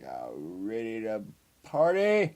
Y'all ready to party?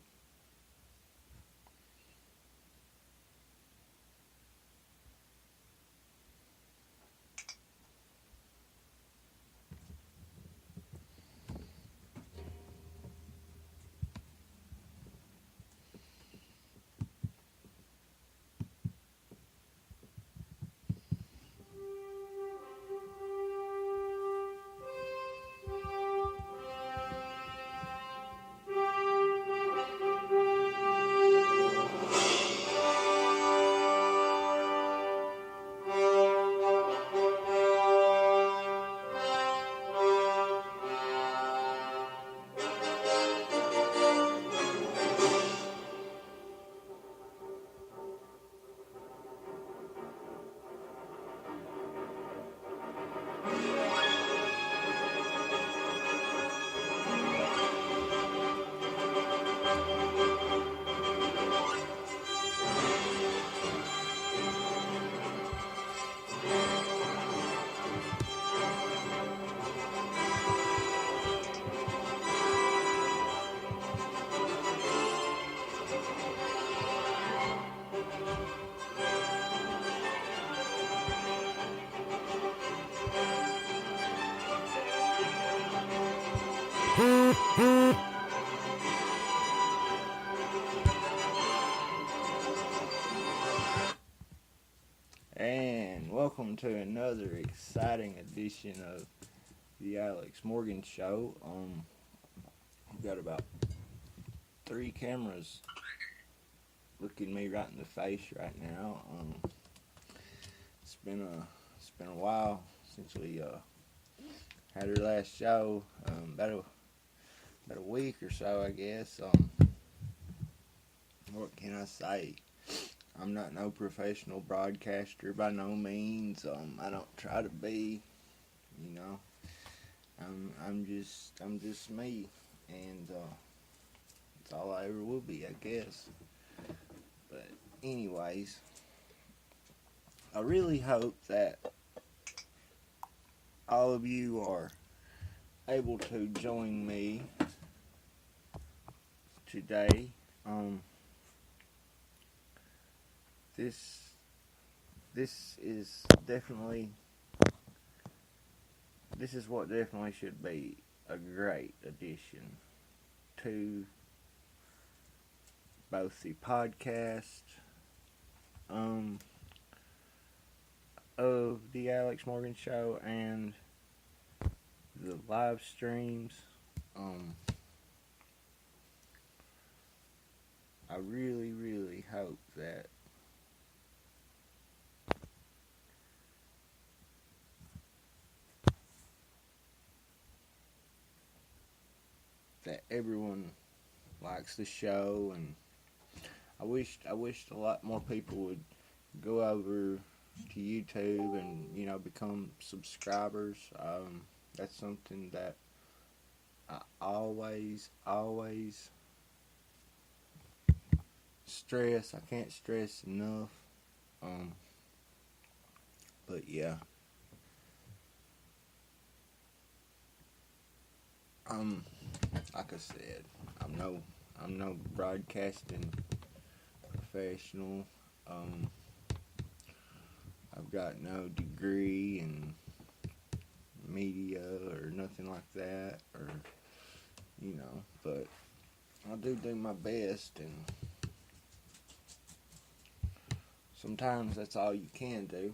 And welcome to another exciting edition of the Alex Morgan Show. We've got about 3 cameras looking me right in the face right now. It's been a while since we had our last show. About a week or so, I guess. What can I say? I'm not no professional broadcaster by no means. I don't try to be, you know. I'm just me, and that's all I ever will be, I guess. But anyways, I really hope that all of you are able to join me today. This is what definitely should be a great addition to both the podcast of the Alex Morgan Show and the live streams. I really hope that everyone likes the show, and I wished a lot more people would go over to YouTube and become subscribers. That's something that I always stress. I can't stress enough. But yeah. Like I said, I'm no broadcasting professional. I've got no degree in media or nothing like that, but I do my best, and sometimes that's all you can do.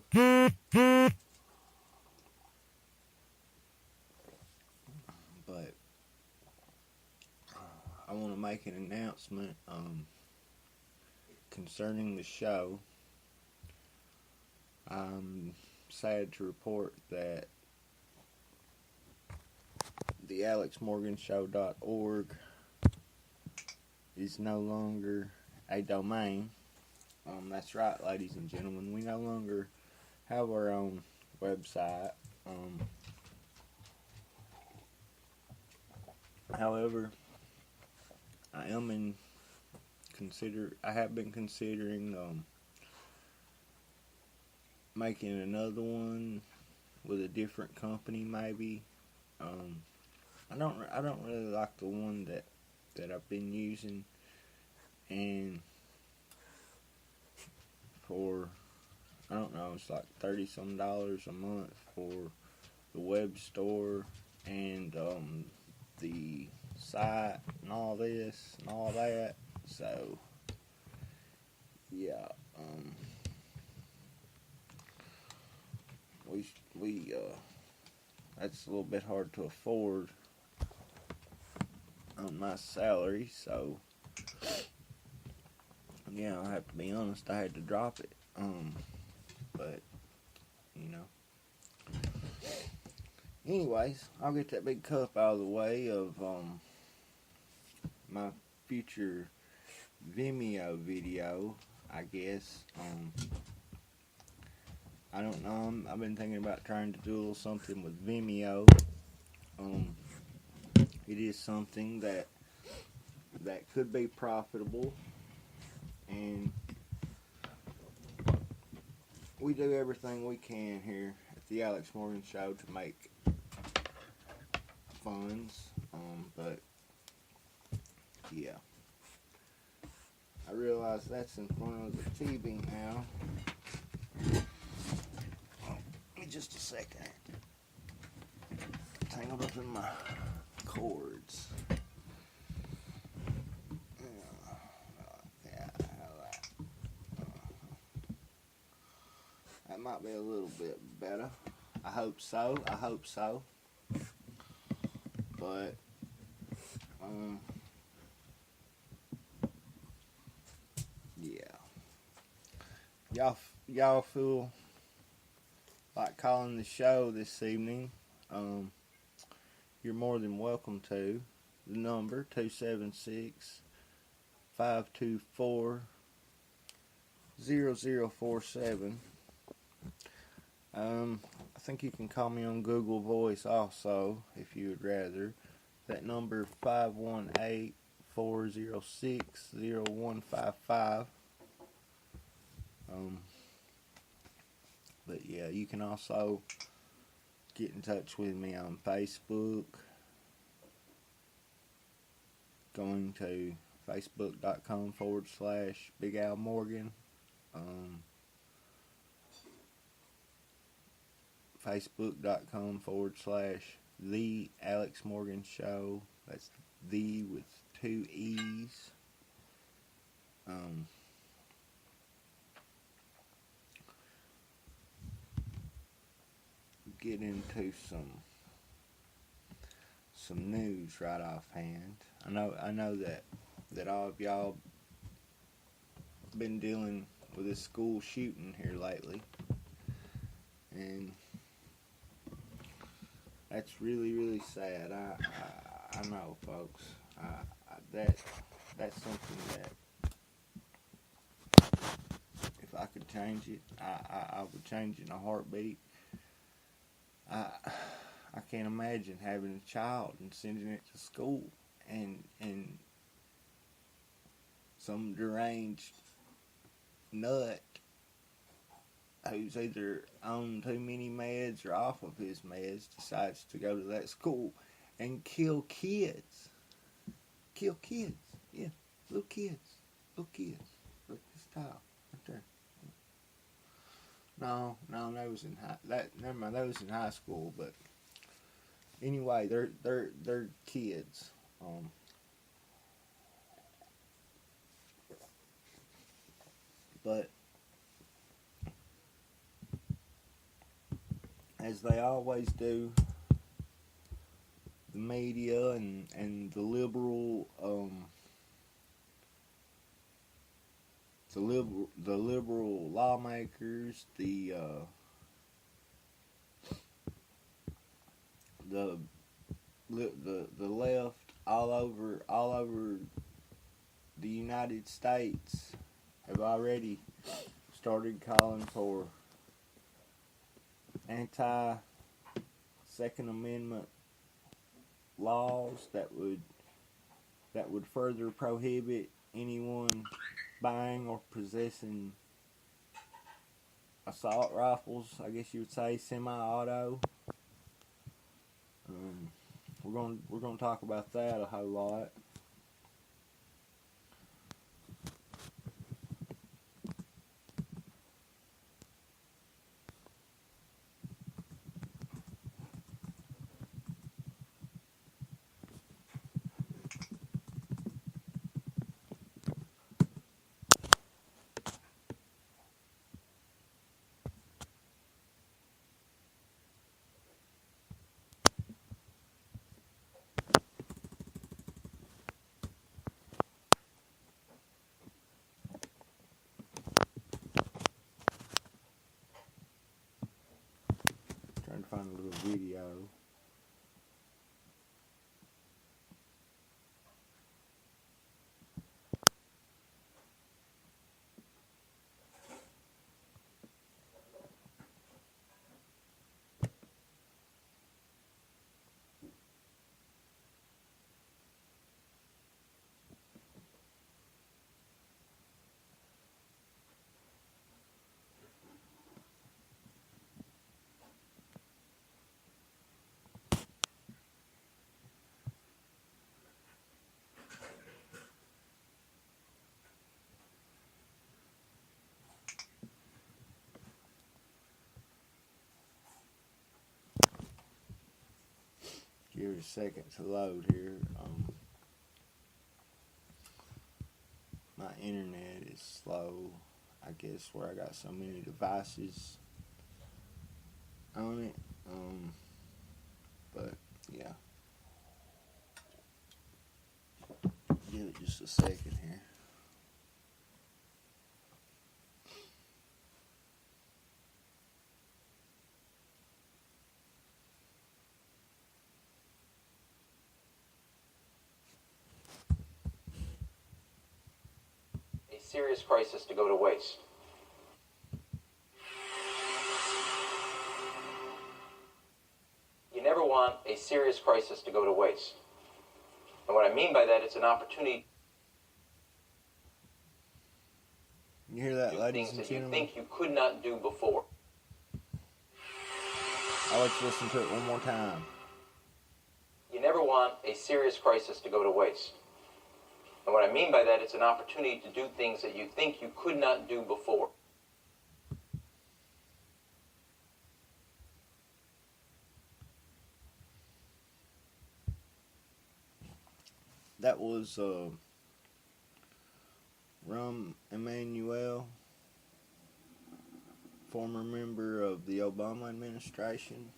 But I want to make an announcement concerning the show. I'm sad to report that the alexmorganshow.org is no longer a domain. That's right, ladies and gentlemen. We no longer have our own website. However, I have been considering making another one with a different company, maybe. I don't really like the one that I've been using, and for, I don't know, it's like $30 some a month for the web store and the site and all this and all that. So yeah, we that's a little bit hard to afford on my salary. So yeah, I have to be honest, I had to drop it. But you know. Anyways, I'll get that big cup out of the way of my future Vimeo video, I guess. I don't know. I've been thinking about trying to do a little something with Vimeo. It is something that could be profitable, and we do everything we can here at the Alex Morgan Show to make funds. But yeah, I realize that's in front of the TV now. Give me just a second. Tangled up in my cords. That might be a little bit better. I hope so. But yeah. Y'all feel like calling the show this evening? You're more than welcome to. The number 276-524-0047. I think you can call me on Google Voice also, if you would rather. That number 518-406-0155. But yeah, you can also get in touch with me on Facebook, going to facebook.com/Big Al Morgan, facebook.com/The Alex Morgan Show. That's the with 2 E's. Get into some news right offhand. I know that all of y'all been dealing with this school shooting here lately, and that's really, really sad. I know, folks. That's something that if I could change it, I would change it in a heartbeat. I can't imagine having a child and sending it to school and some deranged nut who's either on too many meds or off of his meds decides to go to that school and kill kids. Yeah, little kids. Look, this child right there. No, that was in never mind, that was in high school, but anyway, they're kids. But as they always do, the media and the liberal lawmakers, the left all over the United States have already started calling for anti-Second Amendment laws that would further prohibit anyone buying or possessing assault rifles, I guess you would say, semi-auto. We're we're gonna talk about that a whole lot. Trying to find a little video. Give it a second to load here. My internet is slow, I guess, where I got so many devices on it. But yeah, give it just a second here. Serious crisis to go to waste. You never want a serious crisis to go to waste. And what I mean by that, it's an opportunity You hear that, to do ladies things and that you gentlemen? think you could not do before. I'll let you listen to it one more time. You never want a serious crisis to go to waste. And what I mean by that, it's an opportunity to do things that you think you could not do before. That was Rahm Emanuel, former member of the Obama administration.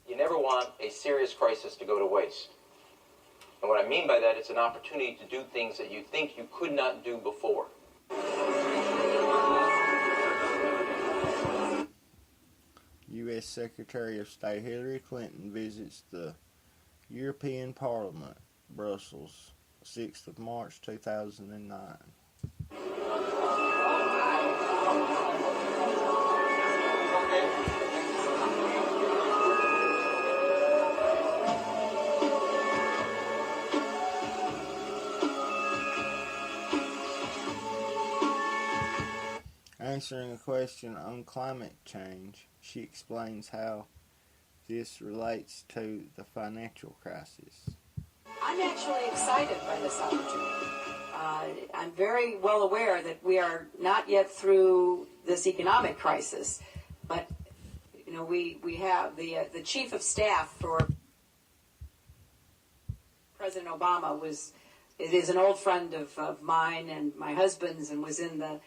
You never want a serious crisis to go to waste. And what I mean by that, it's an opportunity to do things that you think you could not do before. U.S. Secretary of State Hillary Clinton visits the European Parliament, Brussels, 6th of March 2009. Answering a question on climate change, she explains how this relates to the financial crisis. I'm actually excited by this opportunity. I'm very well aware that we are not yet through this economic crisis, but you know we have the chief of staff for President Obama is an old friend of mine and my husband's, and was in the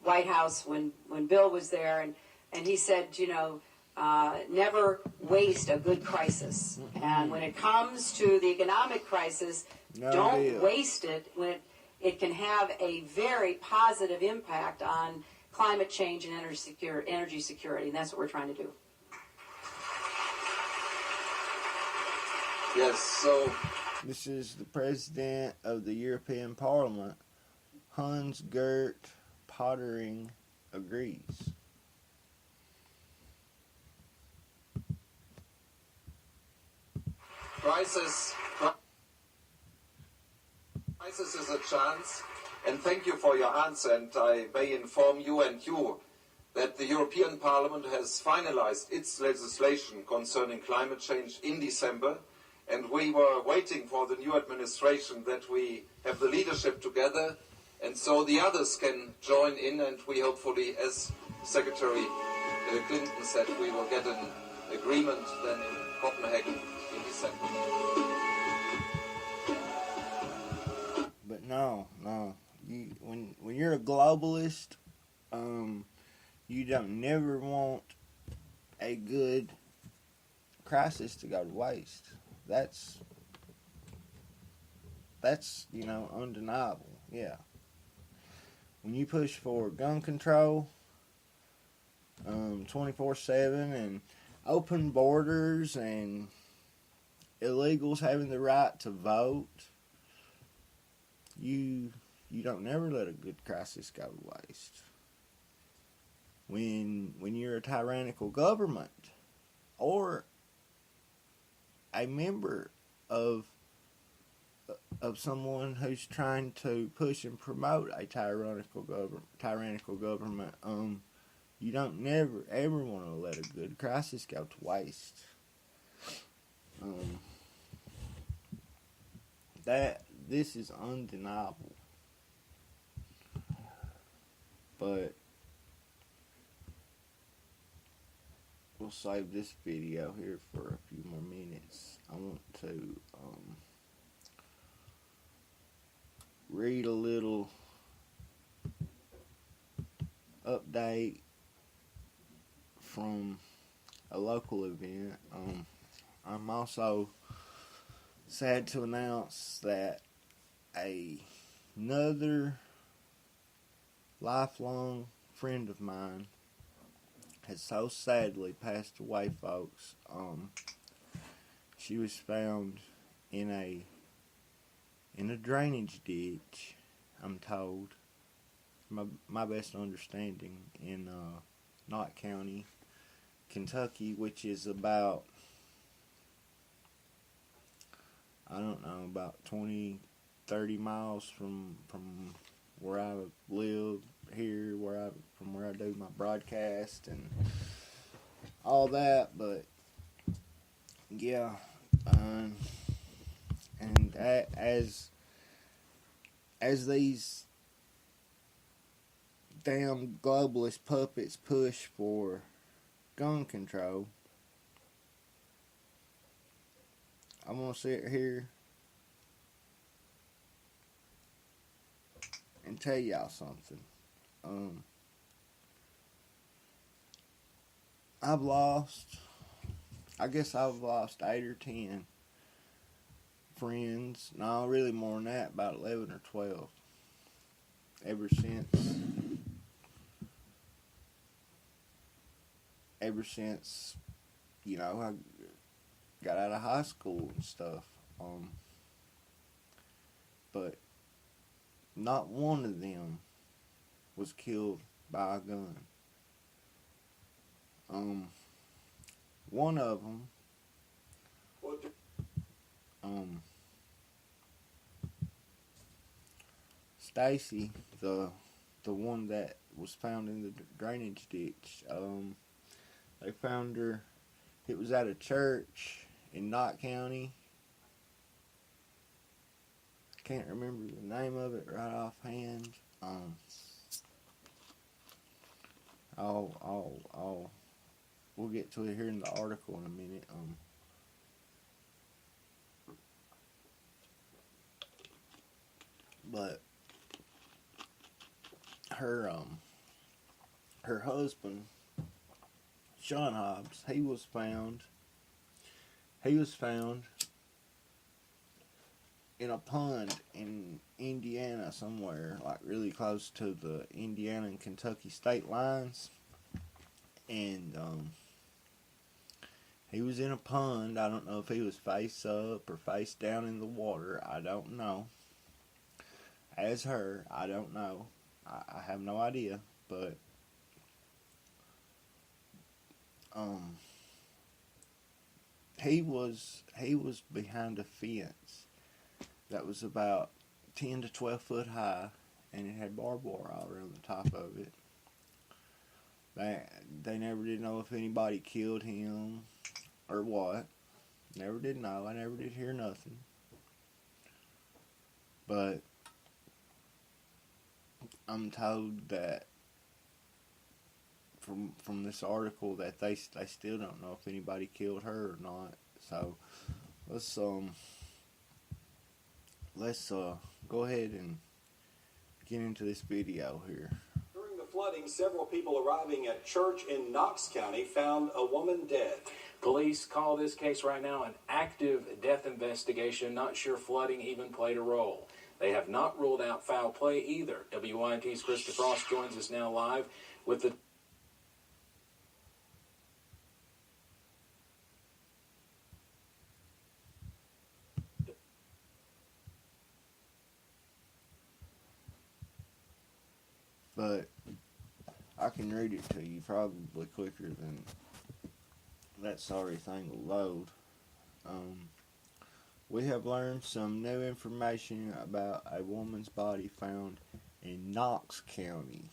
White House when Bill was there, and he said, never waste a good crisis. And when it comes to the economic crisis, don't waste it when it can have a very positive impact on climate change and energy security, and that's what we're trying to do. Yes, so This is the President of the European Parliament, Hans-Gert Pottering, agrees. Crisis is a chance, and thank you for your answer. And I may inform you that the European Parliament has finalized its legislation concerning climate change in December, and we were waiting for the new administration that we have the leadership together, and so the others can join in, and we hopefully, as Secretary Clinton said, we will get an agreement then in Copenhagen in December. But no. When you're a globalist, you don't never want a good crisis to go to waste. That's undeniable. Yeah. When you push for gun control, 24/7 and open borders and illegals having the right to vote, you don't never let a good crisis go to waste. When you're a tyrannical government or a member of someone who's trying to push and promote a tyrannical government, you don't never ever want to let a good crisis go to waste. This is undeniable. But we'll save this video here for a few more minutes. I want to read a little update from a local event. I'm also sad to announce that another lifelong friend of mine has so sadly passed away, folks. She was found in a drainage ditch, I'm told, my best understanding, in Knott County, Kentucky, which is about, I don't know, about 20, 30 miles from where I live here, from where I do my broadcast and all that. But yeah, and as these damn globalist puppets push for gun control, I'm gonna sit here and tell y'all something. I've lost 8 or 10 friends. No, really more than that, about 11 or 12. Ever since, I got out of high school and stuff. But not one of them was killed by a gun. One of them, Stacy, the one that was found in the drainage ditch, they found her. It was at a church in Knott County. Can't remember the name of it right offhand. We'll get to it here in the article in a minute. But her husband, Sean Hobbs, he was found in a pond in Indiana somewhere, like really close to the Indiana and Kentucky state lines. And He was in a pond. I don't know if he was face up or face down in the water. I don't know. As her, I don't know. I have no idea. But he was behind a fence that was about 10 to 12 foot high, and it had barbed wire all around the top of it. They never did know if anybody killed him or what. Never did know. I never did hear nothing. But I'm told that from this article that they still don't know if anybody killed her or not. So let's go ahead and get into this video here. During the flooding, several people arriving at church in Knox County found a woman dead. Police call this case right now an active death investigation. Not sure flooding even played a role. They have not ruled out foul play either. WYMT's Krista Frost joins us now live with the... But I can read it to you probably quicker than that sorry thing will load. We have learned some new information about a woman's body found in Knox County.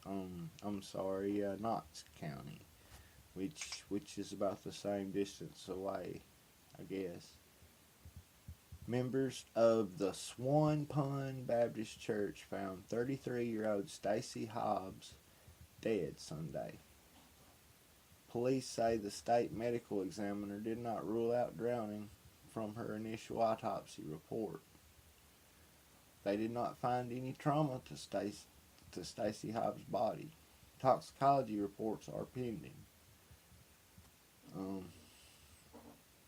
Knox County, which is about the same distance away, I guess. Members of the Swan Pond Baptist Church found 33-year-old Stacy Hobbs dead Sunday. Police say the state medical examiner did not rule out drowning from her initial autopsy report. They did not find any trauma to Stacy Hobbs' body. Toxicology reports are pending.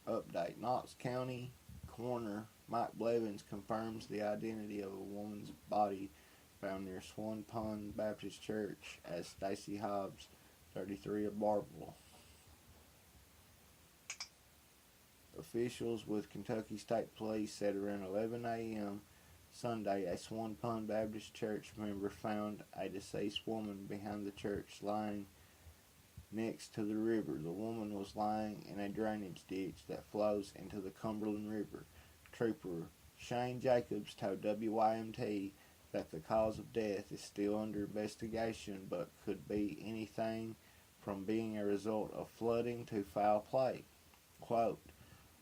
Update: Knox County Coroner Mike Blevins confirms the identity of a woman's body found near Swan Pond Baptist Church as Stacy Hobbs, 33, of Barberville. Officials with Kentucky State Police said around 11 a.m. Sunday, a Swan Pond Baptist Church member found a deceased woman behind the church lying next to the river. The woman was lying in a drainage ditch that flows into the Cumberland River. Trooper Shane Jacobs told WYMT that the cause of death is still under investigation, but could be anything from being a result of flooding to foul play. Quote,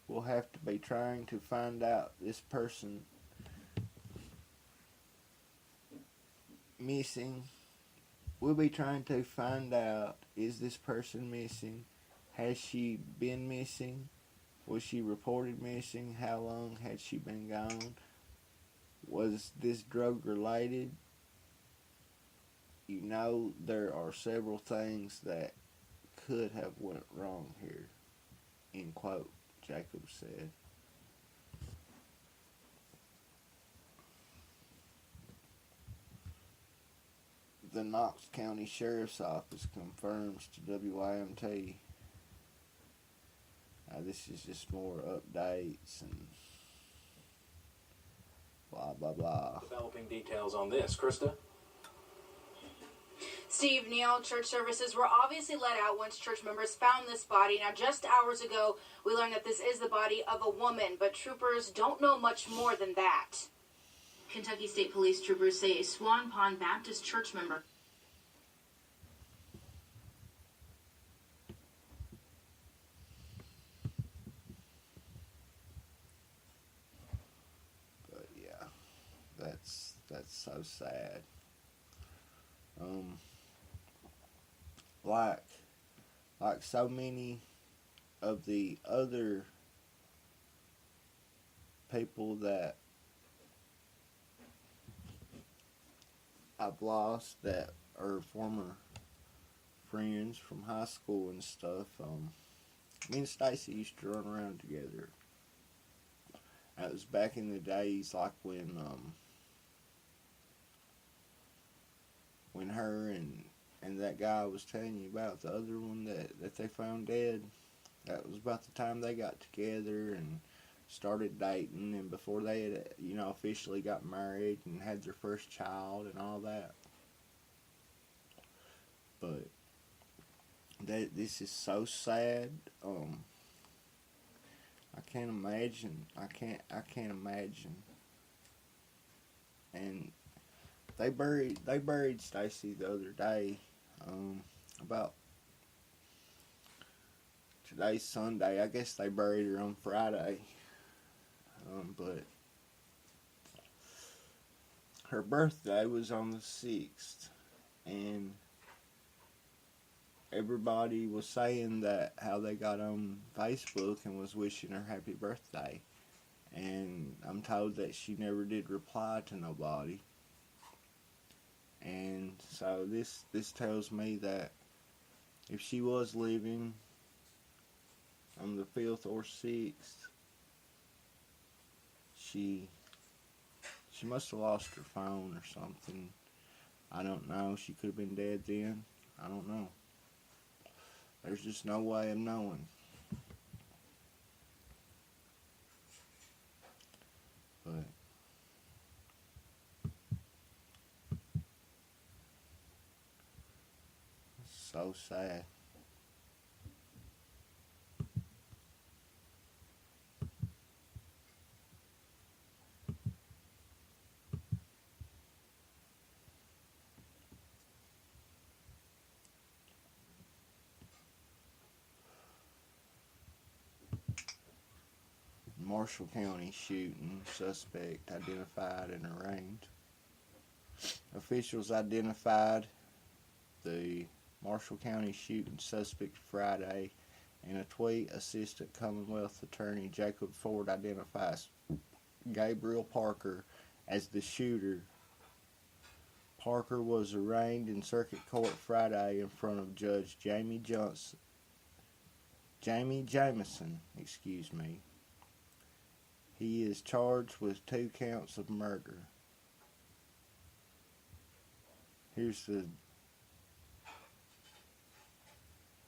"We'll have to be trying to find out this person missing. We'll be trying to find out, is this person missing? Has she been missing? Was she reported missing? How long had she been gone? Was this drug related? You know, there are several things that could have went wrong here," end quote, Jacobs said. The Knox County Sheriff's Office confirms to WYMT. This is just more updates and blah, blah, blah. Developing details on this. Krista? Steve, Neil, church services were obviously let out once church members found this body. Now, just hours ago, we learned that this is the body of a woman, but troopers don't know much more than that. Kentucky State Police troopers say a Swan Pond Baptist church member... But yeah, that's so sad. Like so many of the other people that I've lost that are former friends from high school and stuff, me and Stacy used to run around together. It was back in the days like when her and that guy I was telling you about, the other one that they found dead, that was about the time they got together and started dating, and before they had, officially got married and had their first child and all that. But this is so sad. I can't imagine. I can't imagine. And they buried Stacy the other day. About today's Sunday. I guess they buried her on Friday. But her birthday was on the 6th, and everybody was saying that how they got on Facebook and was wishing her happy birthday. And I'm told that she never did reply to nobody. And so this tells me that if she was living on the 5th or 6th, she must have lost her phone or something. I don't know. She could have been dead then. I don't know. There's just no way of knowing. But it's so sad. Marshall County shooting, suspect identified and arraigned. Officials identified the Marshall County shooting suspect Friday. In a tweet, Assistant Commonwealth Attorney Jacob Ford identifies Gabriel Parker as the shooter. Parker was arraigned in circuit court Friday in front of Judge Jamie Jamison. He is charged with 2 counts of murder. Here's the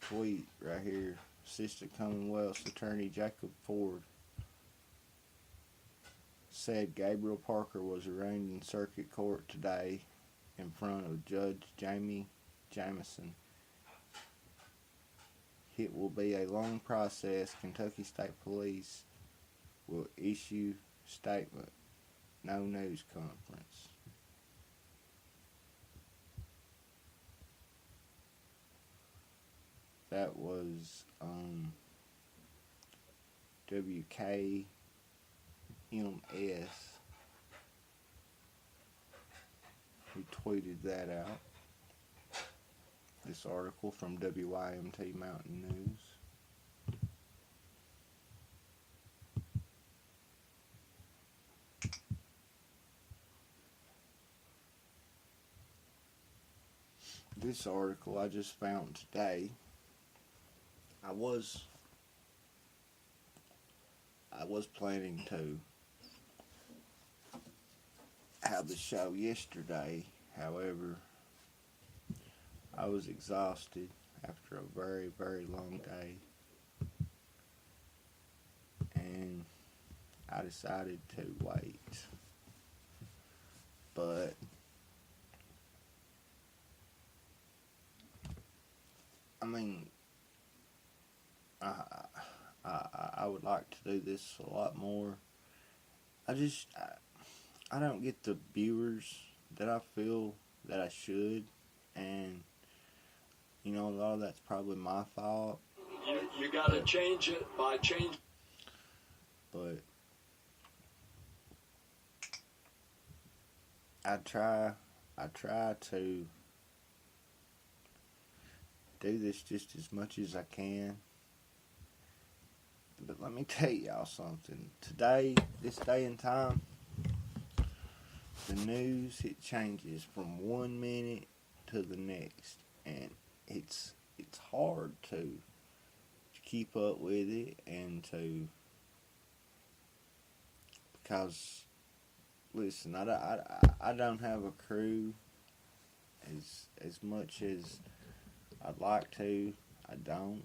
tweet right here. Assistant Commonwealth Attorney Jacob Ford said Gabriel Parker was arraigned in circuit court today in front of Judge Jamie Jamison. It will be a long process. Kentucky State Police will issue statement. No news conference. That was WKMS who tweeted that out. This article from WYMT Mountain News. This article I just found today. I was planning to have the show yesterday. However, I was exhausted after a very, very long day, and I decided to wait. But I mean, I would like to do this a lot more. I don't get the viewers that I feel that I should, and a lot of that's probably my fault. You got to change it by change. But I try to do this just as much as I can. But let me tell y'all something. Today, this day and time, the news, it changes from 1 minute to the next. And it's hard to keep up with it because, listen, I don't have a crew as much as I'd like to. I don't.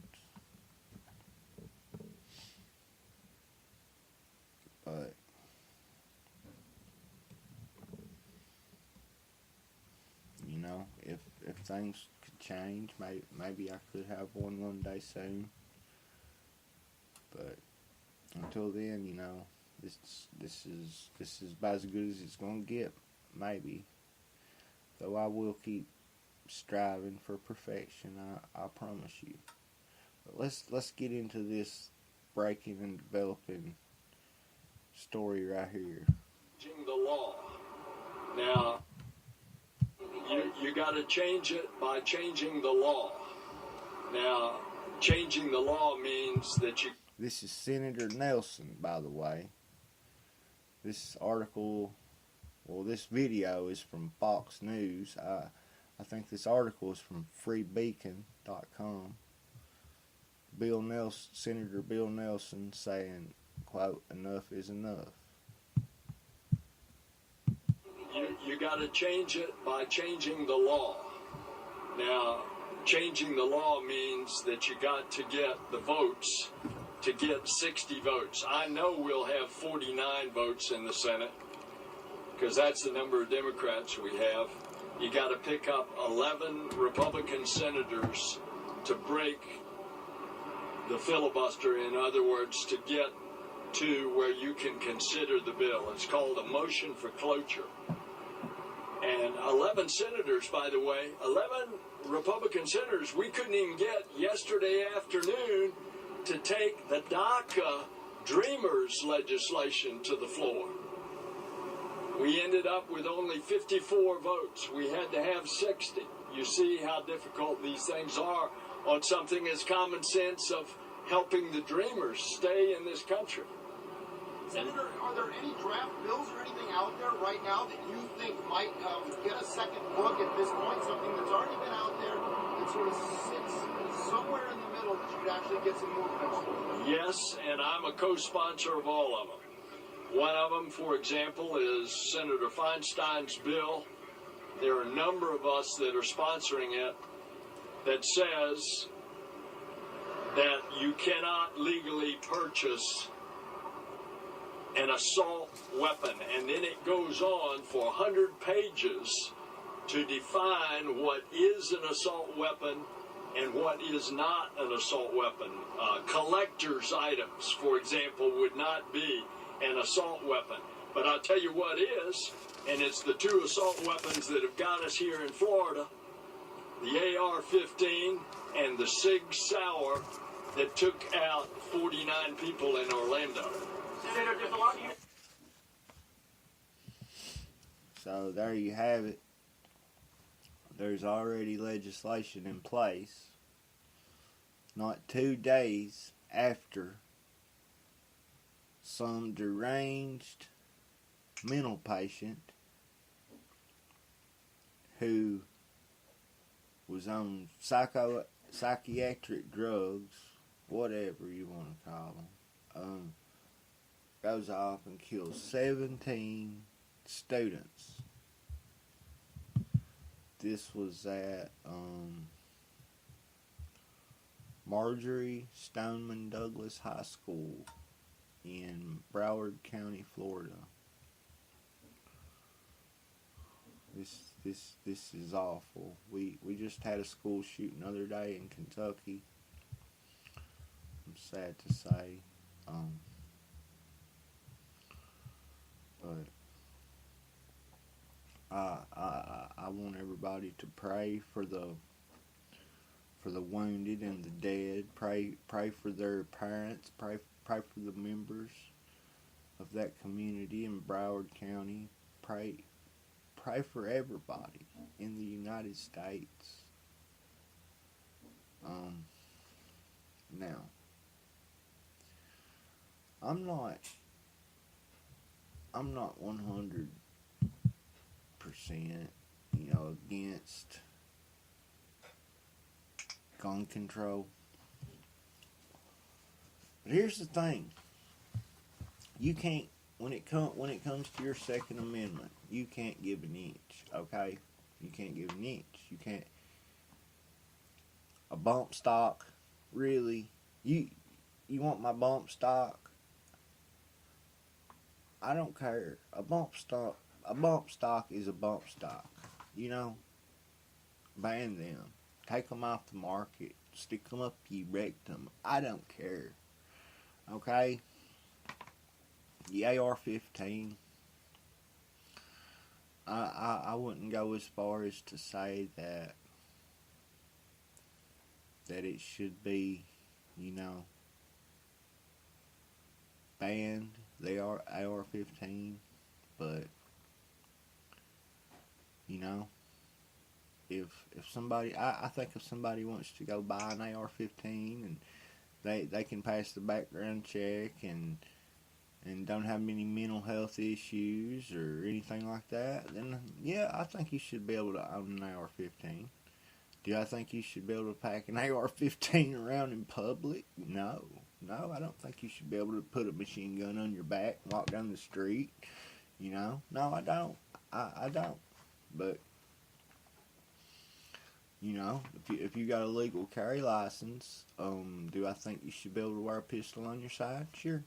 things could change. Maybe I could have one day soon. But until then, you know, this is about as good as it's gonna get. Maybe. Though I will keep striving for perfection. I promise you. But let's get into this breaking and developing story right here. Changing the law. Now, you got to change it by changing the law. Now, changing the law means that you... This is Senator Nelson, by the way. This article, well, this video is from Fox News. I think this article is from freebeacon.com. Senator Bill Nelson saying, quote, "Enough is enough." You got to change it by changing the law. Now, changing the law means that you got to get the votes to get 60 votes. I know we'll have 49 votes in the Senate because that's the number of Democrats we have. You got to pick up 11 Republican senators to break the filibuster, in other words, to get to where you can consider the bill. It's called a motion for cloture. And 11 senators, by the way, 11 Republican senators, we couldn't even get yesterday afternoon to take the DACA Dreamers legislation to the floor. We ended up with only 54 votes. We had to have 60. You see how difficult these things are on something as common sense of helping the dreamers stay in this country. Senator, are there any draft bills or anything out there right now that you think might get a second look at this point? Something that's already been out there that sort of sits somewhere in the middle that you could actually get some movement? Yes, and I'm a co-sponsor of all of them. One of them, for example, is Senator Feinstein's bill. There are a number of us that are sponsoring it that says that you cannot legally purchase an assault weapon. And then it goes on for 100 pages to define what is an assault weapon and what is not an assault weapon. Collector's items, for example, would not be an assault weapon. But I'll tell you what is, and it's the two assault weapons that have got us here in Florida, the AR-15 and the Sig Sauer that took out 49 people in Orlando. Senator, there's a lot of you... So there you have it. There's already legislation in place. Not 2 days after some deranged mental patient who was on psychiatric drugs, whatever you want to call them, goes off and kills 17 students. This was at Marjorie Stoneman Douglas High School in Broward County, Florida. This is awful. We just had a school shooting the other day in Kentucky. I'm sad to say, but I want everybody to pray for the wounded and the dead. Pray for their parents. Pray for the members of that community in Broward County. Pray for everybody in the United States. Now, I'm not 100%, against gun control. But here's the thing: you can't, when it comes to your Second Amendment, you can't give an inch. Okay, you can't give an inch. You can't. A bump stock, really? You want my bump stock? I don't care. A bump stock is a bump stock. ban them. Take them off the market. Stick them up your rectum. I don't care. Okay? The AR-15. I wouldn't go as far as to say that it should be, banned, the AR-15, but, if somebody, I think if somebody wants to go buy an AR-15 and they can pass the background check and don't have many mental health issues or anything like that, then yeah, I think you should be able to own an AR-15. Do I think you should be able to pack an AR-15 around in public? No, I don't think you should be able to put a machine gun on your back and walk down the street. No, I don't. I don't. But if you got a legal carry license, do I think you should be able to wear a pistol on your side? Sure.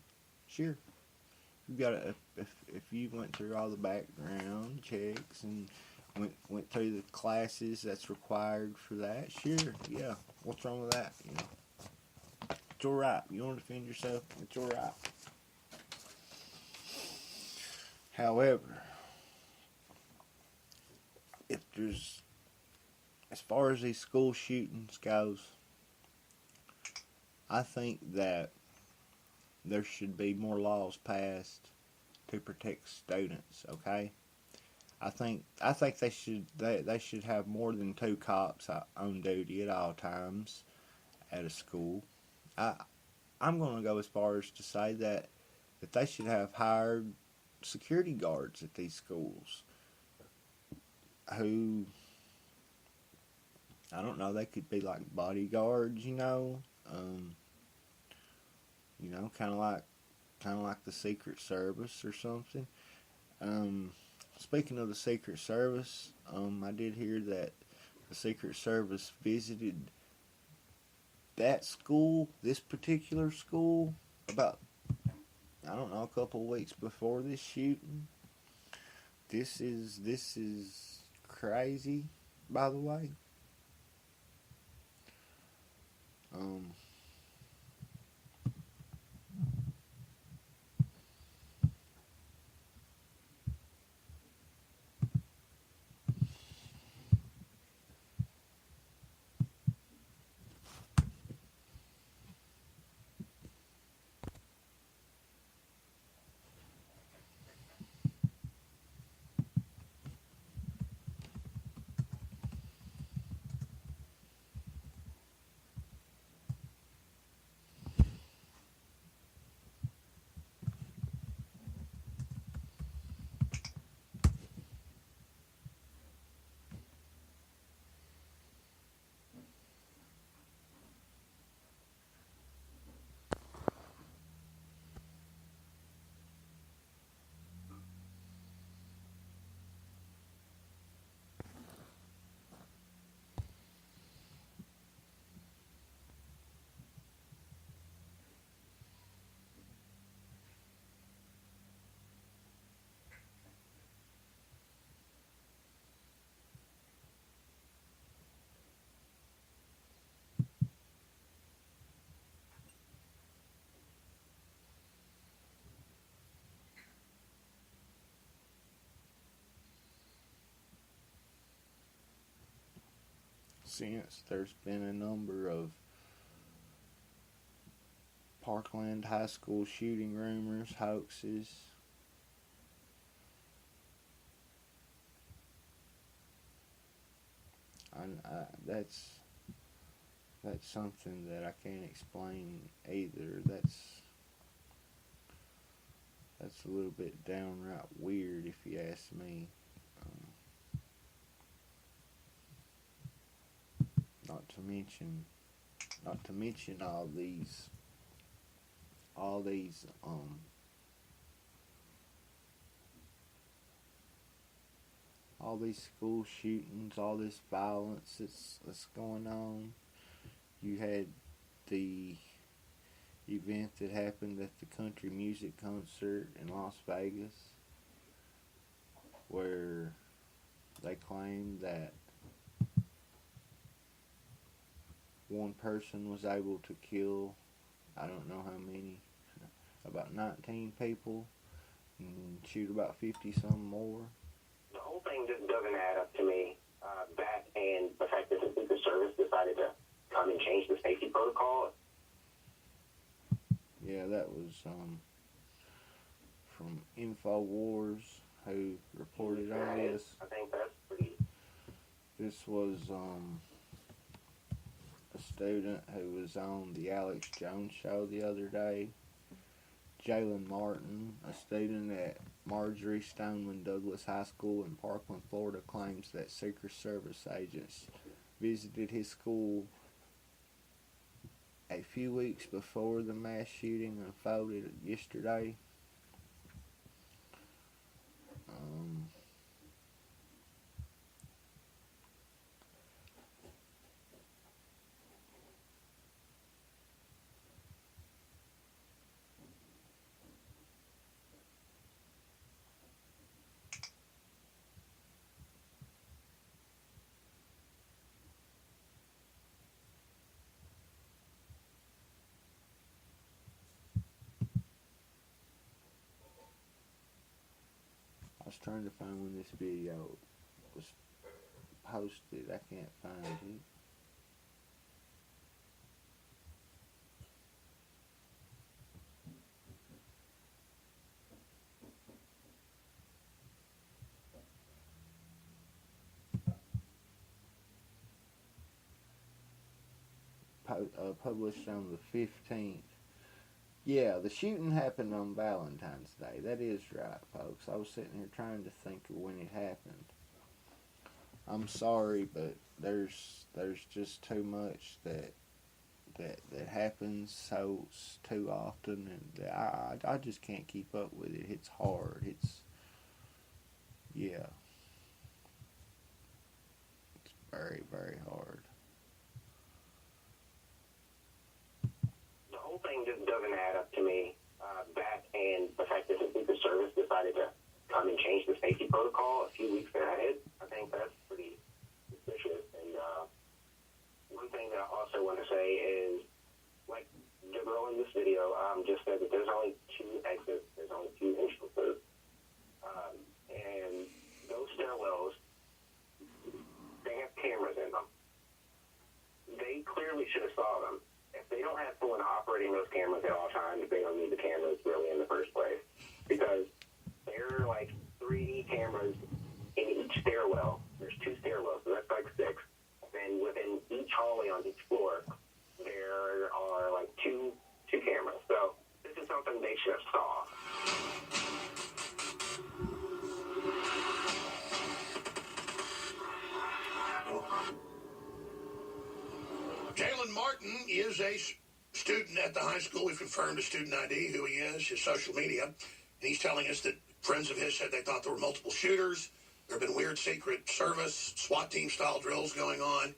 You got if you went through all the background checks and went through the classes that's required for that, sure, yeah. What's wrong with that? It's all right. You want to defend yourself? It's all right. However, as far as these school shootings goes, I think that there should be more laws passed to protect students. Okay, I think they should have more than 2 cops on duty at all times at a school. I'm going to go as far as to say that they should have hired security guards at these schools who, I don't know, they could be like bodyguards, kind of like the Secret Service or something. Speaking of the Secret Service, I did hear that the Secret Service visited that school, this particular school, about, I don't know, a couple of weeks before this shooting. This is crazy, by the way. Since there's been a number of Parkland High School shooting rumors, hoaxes, that's something that I can't explain either. That's a little bit downright weird, if you ask me. Not to mention all these school shootings, all this violence that's going on. You had the event that happened at the country music concert in Las Vegas, where they claimed that one person was able to kill, I don't know how many, about 19 people, and shoot about 50-some more. The whole thing just doesn't add up to me. That and the fact that the Secret Service decided to come and change the safety protocol. Yeah, that was from InfoWars, who reported on this. I think that's pretty. This was a student who was on the Alex Jones show the other day. Jalen Martin, a student at Marjorie Stoneman Douglas High School in Parkland, Florida, claims that Secret Service agents visited his school a few weeks before the mass shooting unfolded yesterday. I was trying to find when this video was posted. I can't find it. Published on the 15th. Yeah, the shooting happened on Valentine's Day. That is right, folks. I was sitting here trying to think of when it happened. I'm sorry, but there's just too much that happens too often, and I just can't keep up with it. It's hard. It's very, very hard. The whole thing just doesn't add up to me. That and the fact that the Secret Service decided to come and change the safety protocol a few weeks ahead. I think that's pretty suspicious. And one thing that I also want to say is, like the girl in this video just said, that there's only 2 exits, there's only 2 entrances, and those stairwells, they have cameras in them. They clearly should have saw them. If they don't have someone operating those cameras at all times, they don't need the cameras really in the first place. Because there are like 3 cameras in each stairwell. There's 2 stairwells, so that's like 6. And within each hallway on each floor, there are like two cameras. So this is something they should have saw. Jalen Martin is a student at the high school. We've confirmed his student ID, who he is, his social media. And he's telling us that friends of his said they thought there were multiple shooters. There have been weird Secret Service, SWAT team style drills going on.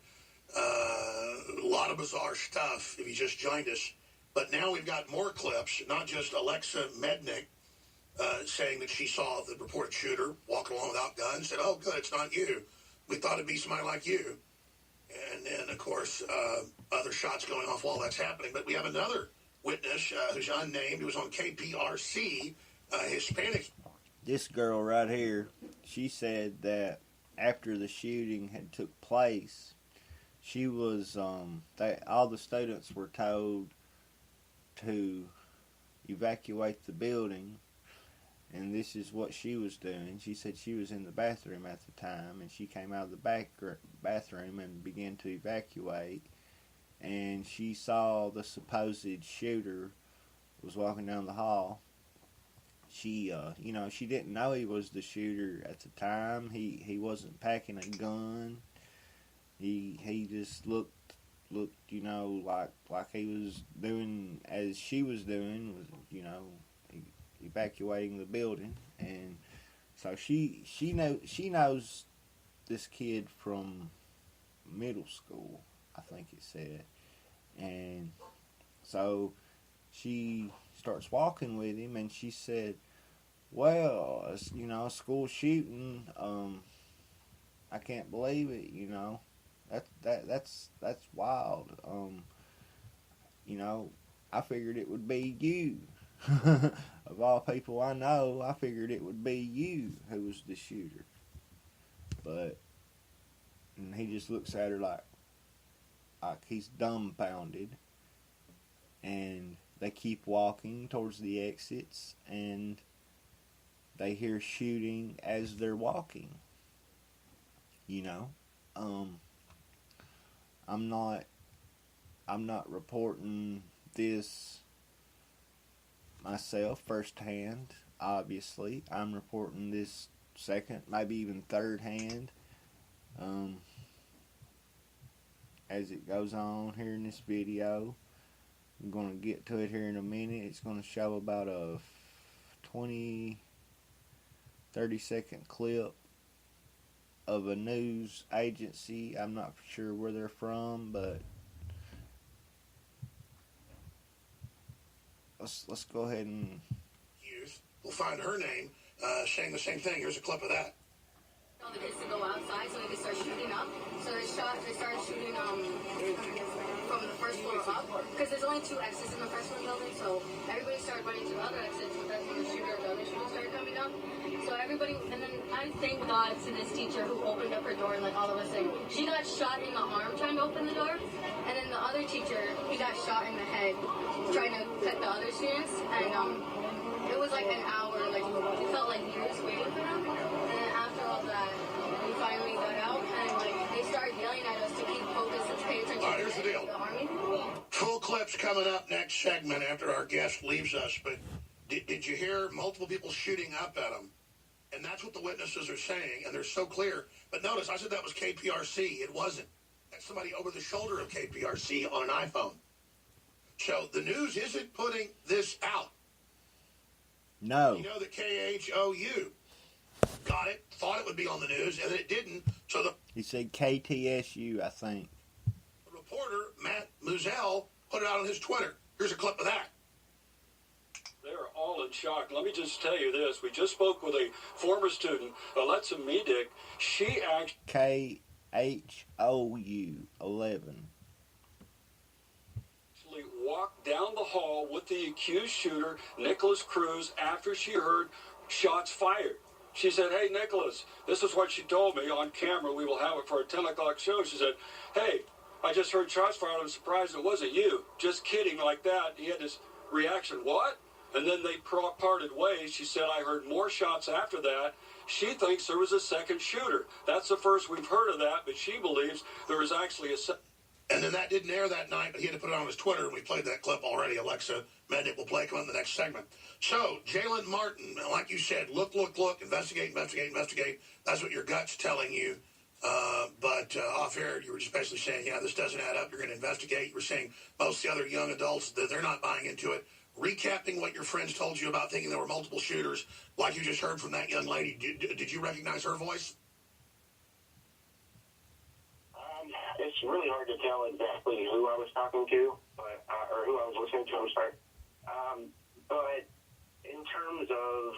A lot of bizarre stuff if you just joined us. But now we've got more clips, not just Alexa Mednick saying that she saw the reported shooter walking along without guns. Said, oh, good, it's not you. We thought it'd be somebody like you. And then, of course, other shots going off while that's happening. But we have another witness who's unnamed, who was on KPRC, Hispanic. This girl right here, she said that after the shooting had took place, she was, all the students were told to evacuate the building, and this is what she was doing. She said she was in the bathroom at the time, and she came out of the bathroom and began to evacuate, and she saw the supposed shooter was walking down the hall. She, she didn't know he was the shooter at the time. He wasn't packing a gun. He just looked, like he was doing as she was doing, was, evacuating the building. And so she knows this kid from middle school, I think it said. And so she starts walking with him, and she said, well, a school shooting, I can't believe it, That's wild. You know, I figured it would be you. Of all people I know, I figured it would be you who was the shooter. But and he just looks at her like he's dumbfounded. And they keep walking towards the exits, and they hear shooting as they're walking. You know, I'm not reporting this myself firsthand. Obviously, I'm reporting this second, maybe even third hand. As it goes on here in this video, I'm going to get to it here in a minute. It's going to show about a 20-30 second clip of a news agency. I'm not sure where they're from, but let's go ahead and youth. We'll find her name saying the same thing. Here's a clip of that. All the kids to go outside so they could start shooting up. So they started shooting from the first floor up, because there's only 2 exits in the first floor building, so everybody started running to the other exits, but that's when the other shooter started coming up. So everybody, and then I thank God to this teacher who opened up her door, and like all of us saying, she got shot in the arm trying to open the door, and then the other teacher, he got shot in the head trying to cut the other students, and it was like an hour, like it felt like years waiting for them, and then after all that, we finally got out, and like they started yelling at us to keep focused and pay attention. All right, here's the deal. Full clips coming up next segment after our guest leaves us, but did you hear multiple people shooting up at him? And that's what the witnesses are saying, and they're so clear. But notice, I said that was KPRC. It wasn't. That's somebody over the shoulder of KPRC on an iPhone. So the news isn't putting this out. no. You know that KHOU got it, thought it would be on the news, and then it didn't. So He said KTSU, I think. the reporter, Matt Muzell, put it out on his Twitter. Here's a clip of that. They're all in shock. Let me just tell you this. We just spoke with a former student, Alexa Medic. She KHOU 11. actually walked down the hall with the accused shooter, Nicholas Cruz, after she heard shots fired. She said, "Hey, Nicholas," this is what she told me on camera. We will have it for a 10 o'clock show. She said, "Hey, I just heard shots fired. I'm surprised it wasn't you." Just kidding, like that. He had this reaction, "What?" And then they parted ways. She said, "I heard more shots after that." She thinks there was a second shooter. That's the first we've heard of that, but she believes there was actually a second. And then that didn't air that night, but he had to put it on his Twitter, and we played that clip already. Alexa Medic will play it in the next segment. So, Jalen Martin, like you said, look, investigate. That's what your gut's telling you. But off air, you were just basically saying, yeah, this doesn't add up. You're going to investigate. You were saying most of the other young adults, that they're not buying into it. Recapping what your friends told you about thinking there were multiple shooters, like you just heard from that young lady. Did you recognize her voice? It's really hard to tell exactly who I was talking to, but or who I was listening to. I'm sorry. But in terms of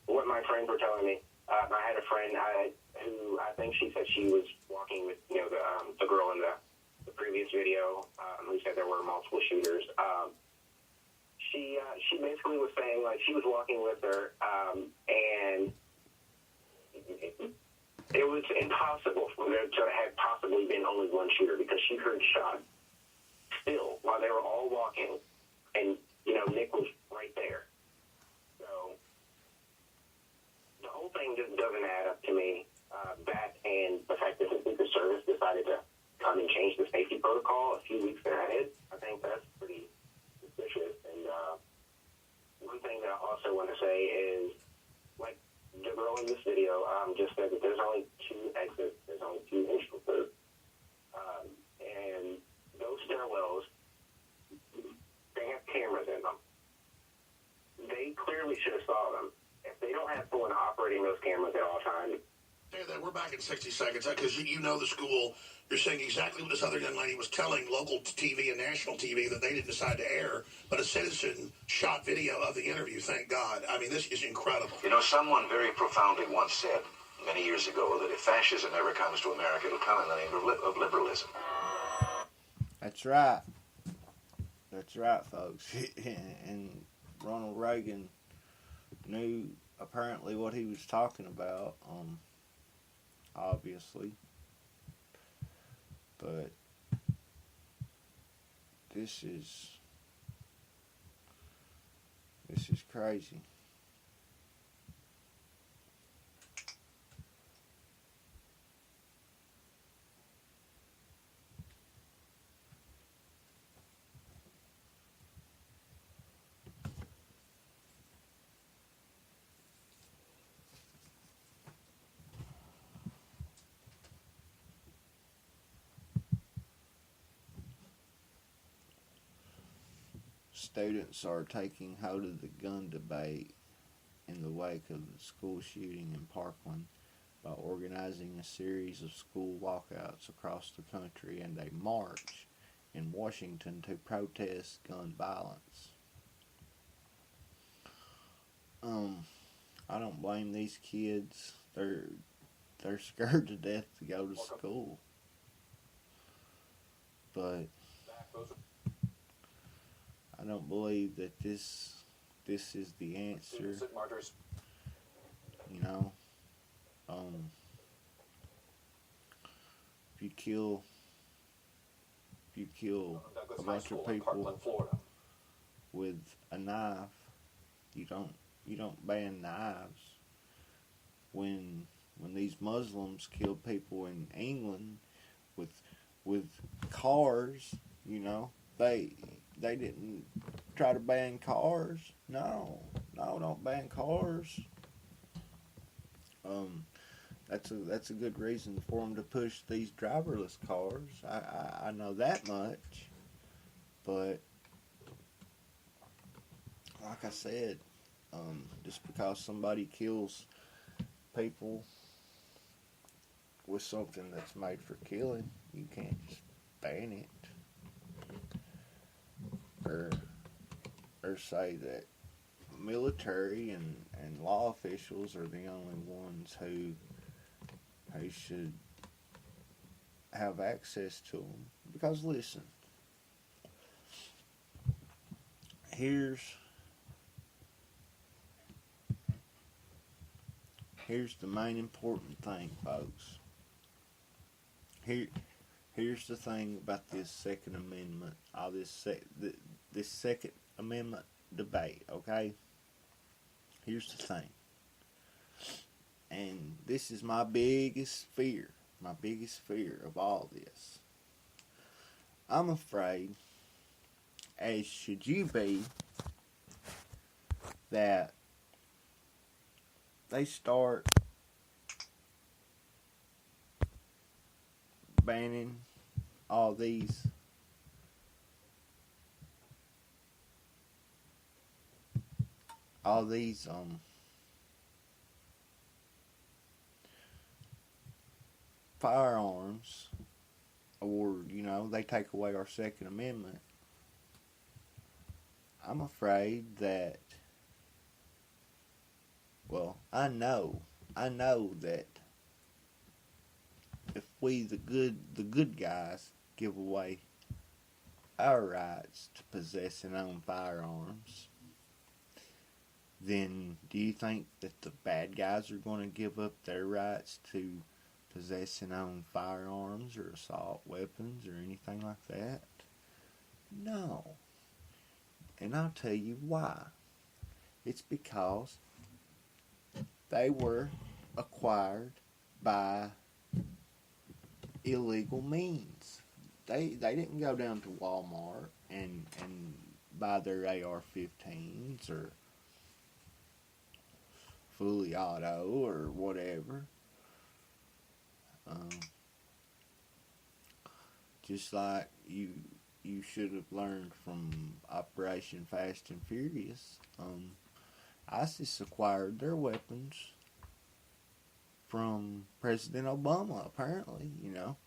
what my friends were telling me, I had a friend who I think she said she was walking with the girl in the previous video who said there were multiple shooters. She basically was saying, like, she was walking with her and it was impossible for there to have possibly been only one shooter because she heard shots still while they were all walking, and Nick was right there. So the whole thing just doesn't add up to me. That and the fact that the Secret Service decided to come and change the safety protocol a few weeks ahead, I think that's pretty suspicious. And one thing that I also want to say is, like, the girl in this video just said that there's only 2 exits, there's only 2 entrances, and those stairwells, they have cameras in them. They clearly should have saw them. If they don't have someone operating those cameras at all times. Say that we're back in 60 seconds because you know the school. You're saying exactly what this other young lady was telling local TV and national TV that they didn't decide to air, but a citizen shot video of the interview. Thank God. I mean, this is incredible. You know, someone very profoundly once said, many years ago that if fascism ever comes to America, it'll come in the name of liberalism. That's right. That's right, folks. And Ronald Reagan knew apparently what he was talking about, obviously. But this is crazy. Students are taking hold of the gun debate in the wake of the school shooting in Parkland by organizing a series of school walkouts across the country and a march in Washington to protest gun violence. I don't blame these kids. They're scared to death to go to school. But I don't believe that this is the answer. You know, if you kill a bunch of people with a knife, you don't ban knives. When these Muslims killed people in England with cars, you know, they didn't try to ban cars. No, don't ban cars. That's a good reason for them to push these driverless cars. I know that much. But like I said, just because somebody kills people with something that's made for killing, you can't just ban it. Or say that military and law officials are the only ones who should have access to them. Because listen, here's the main important thing, folks. Here's the thing about this Second Amendment, all this Second Amendment debate, okay? Here's the thing. And this is my biggest fear of all this. I'm afraid, as should you be, that they start banning all these firearms, or, you know, they take away our Second Amendment. I'm afraid that, well, I know that if we, the good guys, give away our rights to possess and own firearms, then do you think that the bad guys are going to give up their rights to possess and own firearms or assault weapons or anything like that? No. And I'll tell you why. It's because they were acquired by illegal means. They didn't go down to Walmart and buy their AR-15s or Fully Auto or whatever. Just like you should have learned from Operation Fast and Furious, ISIS acquired their weapons from President Obama, apparently, you know.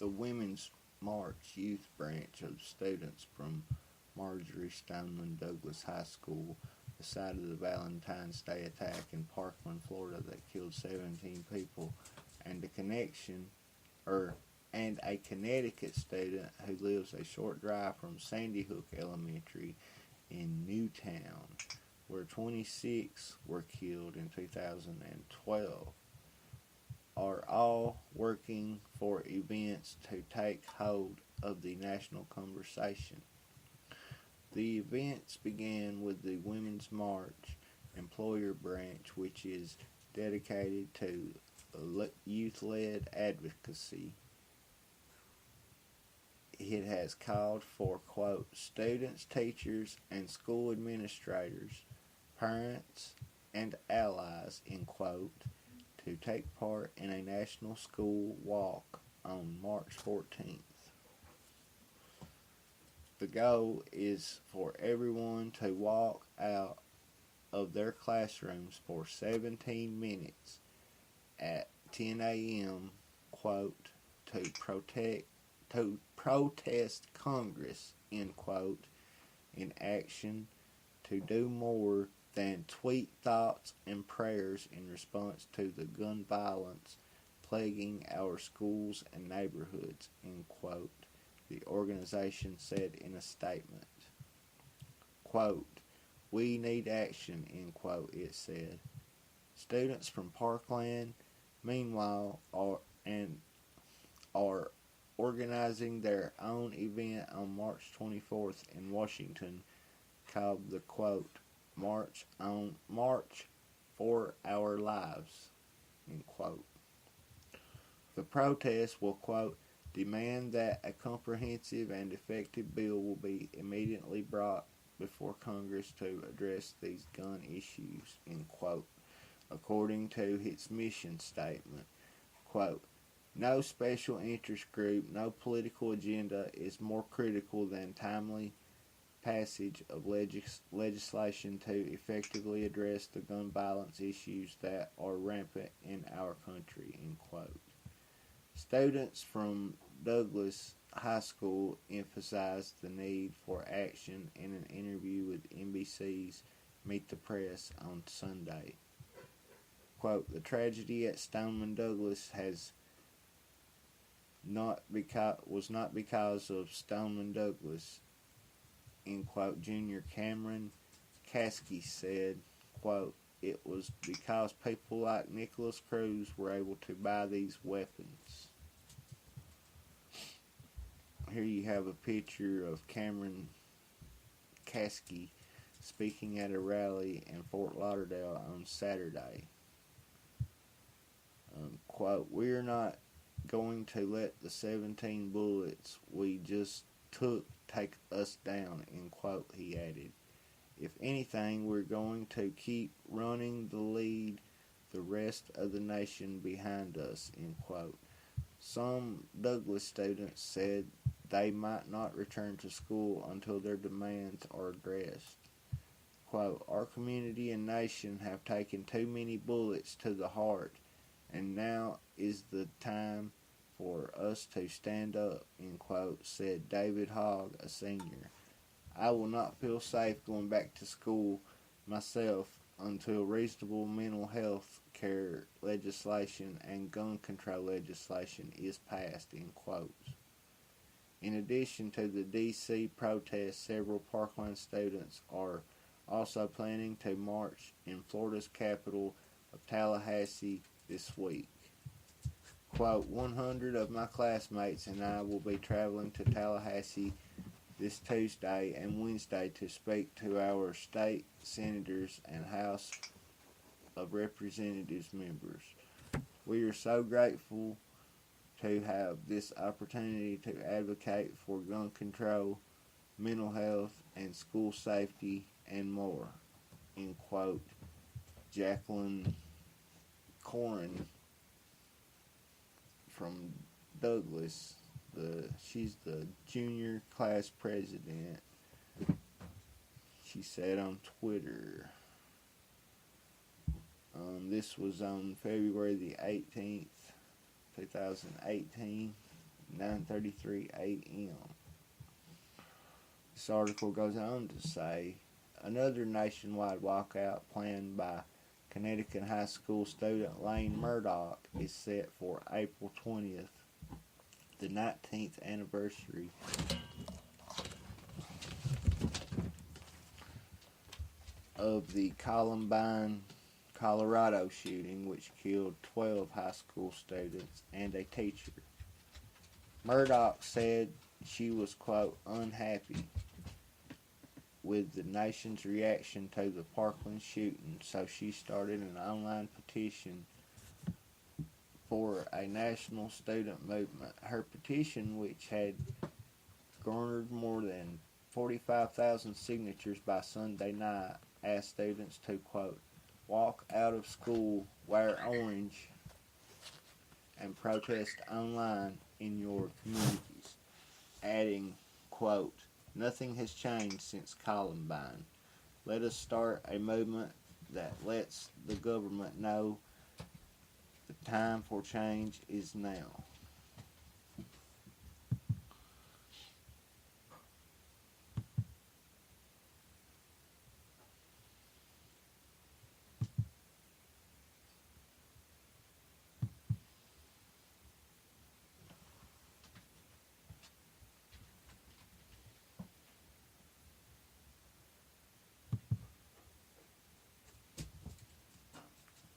the Women's March youth branch of students from Marjorie Stoneman Douglas High School, the site of the Valentine's Day attack in Parkland, Florida that killed 17 people, and a Connecticut student who lives a short drive from Sandy Hook Elementary in Newtown, where 26 were killed in 2012, are all working for events to take hold of the national conversation. The events began with the Women's March employer branch, which is dedicated to youth-led advocacy. It has called for, quote, students, teachers, and school administrators, parents, and allies, end quote, to take part in a national school walk on March 14th. The goal is for everyone to walk out of their classrooms for 17 minutes at 10 a.m., quote, to protest Congress, end quote, in action to do more than tweet thoughts and prayers in response to the gun violence plaguing our schools and neighborhoods, end quote, the organization said in a statement. Quote, we need action, end quote, it said. Students from Parkland, meanwhile, are organizing their own event on March 24th in Washington called the, quote, March for Our Lives, end quote. The protest will, quote, demand that a comprehensive and effective bill will be immediately brought before Congress to address these gun issues, end quote, according to its mission statement. Quote, no special interest group, no political agenda is more critical than timely passage of legislation to effectively address the gun violence issues that are rampant in our country, end quote. Students from Douglas High School emphasized the need for action in an interview with NBC's Meet the Press on Sunday. Quote, the tragedy at Stoneman Douglas was not because of Stoneman Douglas, end quote. Junior Cameron Caskey said, quote, it was because people like Nicholas Cruz were able to buy these weapons. Here you have a picture of Cameron Caskey speaking at a rally in Fort Lauderdale on Saturday. Quote, we're not going to let the 17 bullets we just took take us down, end quote, he added. If anything, we're going to keep running the lead the rest of the nation behind us, end quote. Some Douglas students said they might not return to school until their demands are addressed. Quote, our community and nation have taken too many bullets to the heart, and now is the time for us to stand up, end quote, said David Hogg, a senior. I will not feel safe going back to school myself until reasonable mental health care legislation and gun control legislation is passed, end quote. In addition to the D.C. protests, several Parkland students are also planning to march in Florida's capital of Tallahassee this week. Quote, 100 of my classmates and I will be traveling to Tallahassee this Tuesday and Wednesday to speak to our state senators and House of Representatives members. We are so grateful to have this opportunity to advocate for gun control, mental health, and school safety, and more, end quote. Jacqueline Corin from Douglas, she's the junior class president. She said on Twitter, this was on February the 18th, 2018. 9:33 a.m. This article goes on to say, another nationwide walkout planned by Connecticut high school student Lane Murdoch is set for April 20th, the 19th anniversary of the Columbine, Colorado shooting, which killed 12 high school students and a teacher. Murdoch said she was, quote, unhappy with the nation's reaction to the Parkland shooting, so she started an online petition for a national student movement. Her petition, which had garnered more than 45,000 signatures by Sunday night, asked students to, quote, walk out of school, wear orange, and protest online in your communities, adding, quote, nothing has changed since Columbine. Let us start a movement that lets the government know the time for change is now.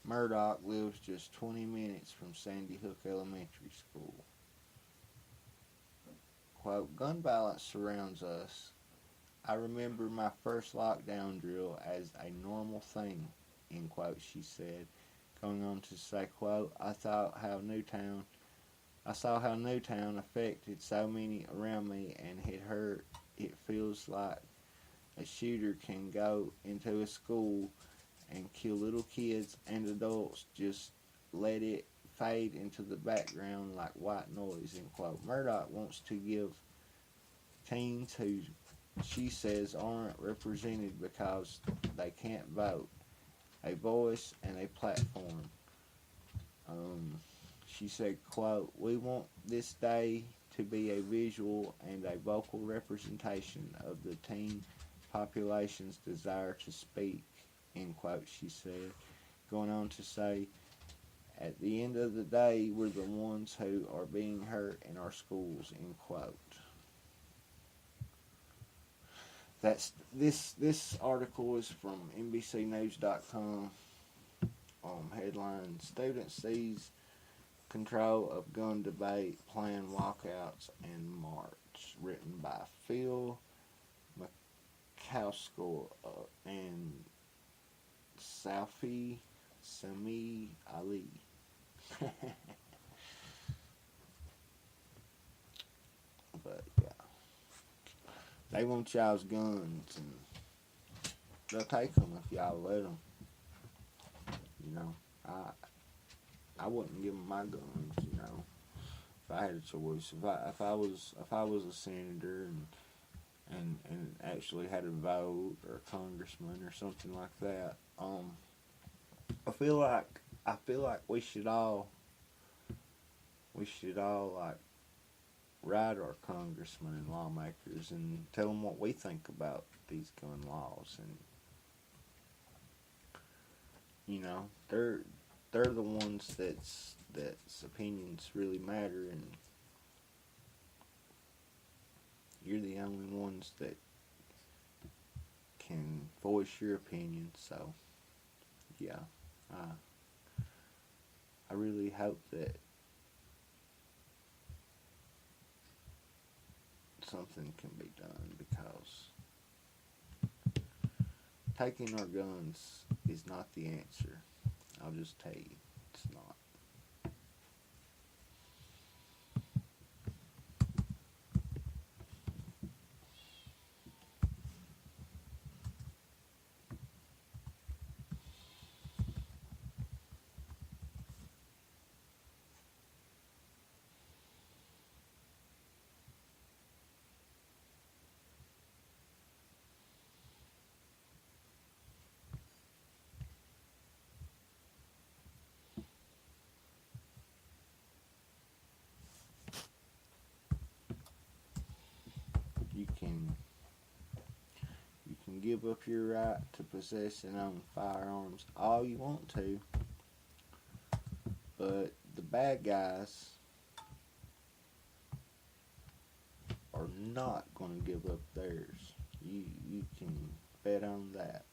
Murdoch lives just 20 minutes from Sandy Hook Elementary School. Quote, gun violence surrounds us. I remember my first lockdown drill as a normal thing, end quote, she said, going on to say, quote, I saw how Newtown affected so many around me and it hurt. It feels like a shooter can go into a school and kill little kids and adults, just let it fade into the background like white noise, end quote. Murdoch wants to give teens who she says aren't represented because they can't vote a voice and a platform. She said, quote, we want this day to be a visual and a vocal representation of the teen population's desire to speak, end quote, she said, going on to say, at the end of the day, we're the ones who are being hurt in our schools, end quote. This article is from NBCnews.com. Headline, student seize control of gun debate, plan walkouts and march. Written by Phil McCaskill and Safi Sami Ali. But yeah, they want y'all's guns and they'll take them if y'all let them. You know, I wouldn't give them my guns. You know, if I had a choice, if I was a senator and actually had a vote or a congressman or something like that, I feel like we should all like write our congressmen and lawmakers and tell them what we think about these gun laws. And you know, they're the ones that's opinions really matter, and you're the only ones that can voice your opinion. So yeah, I really hope that something can be done, because taking our guns is not the answer. I'll just tell you, it's not. give up your right to possess and own firearms all you want to, but the bad guys are not going to give up theirs. You can bet on that.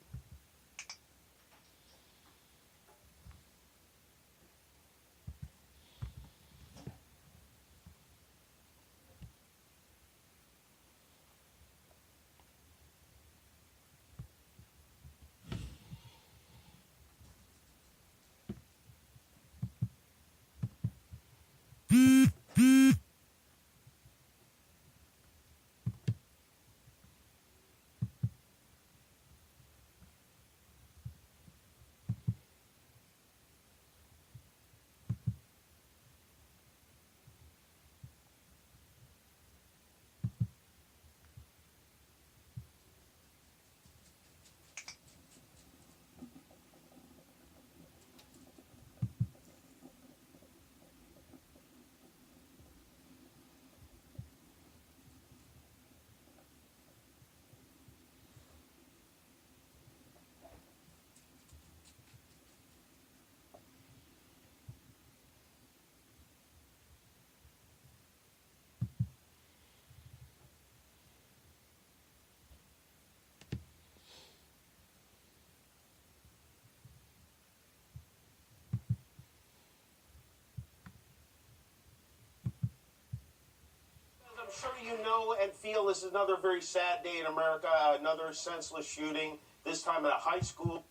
I'm sure you know and feel this is another very sad day in America, another senseless shooting, this time at a high school.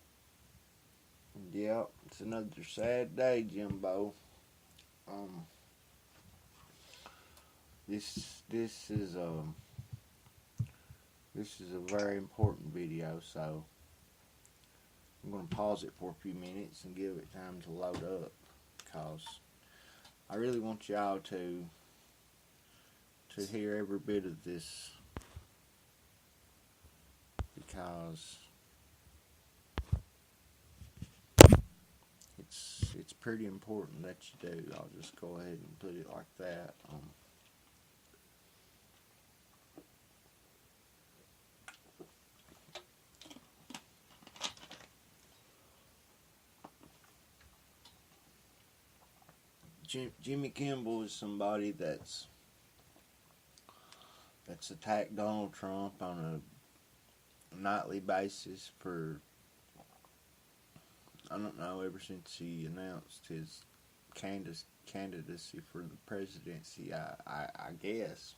Yep, it's another sad day, Jimbo. This is a very important video, so I'm going to pause it for a few minutes and give it time to load up, because I really want y'all to hear every bit of this, because it's pretty important that you do. I'll just go ahead and put it like that. Jimmy Kimmel is somebody that's attacked Donald Trump on a nightly basis for, I don't know, ever since he announced his candidacy for the presidency. I guess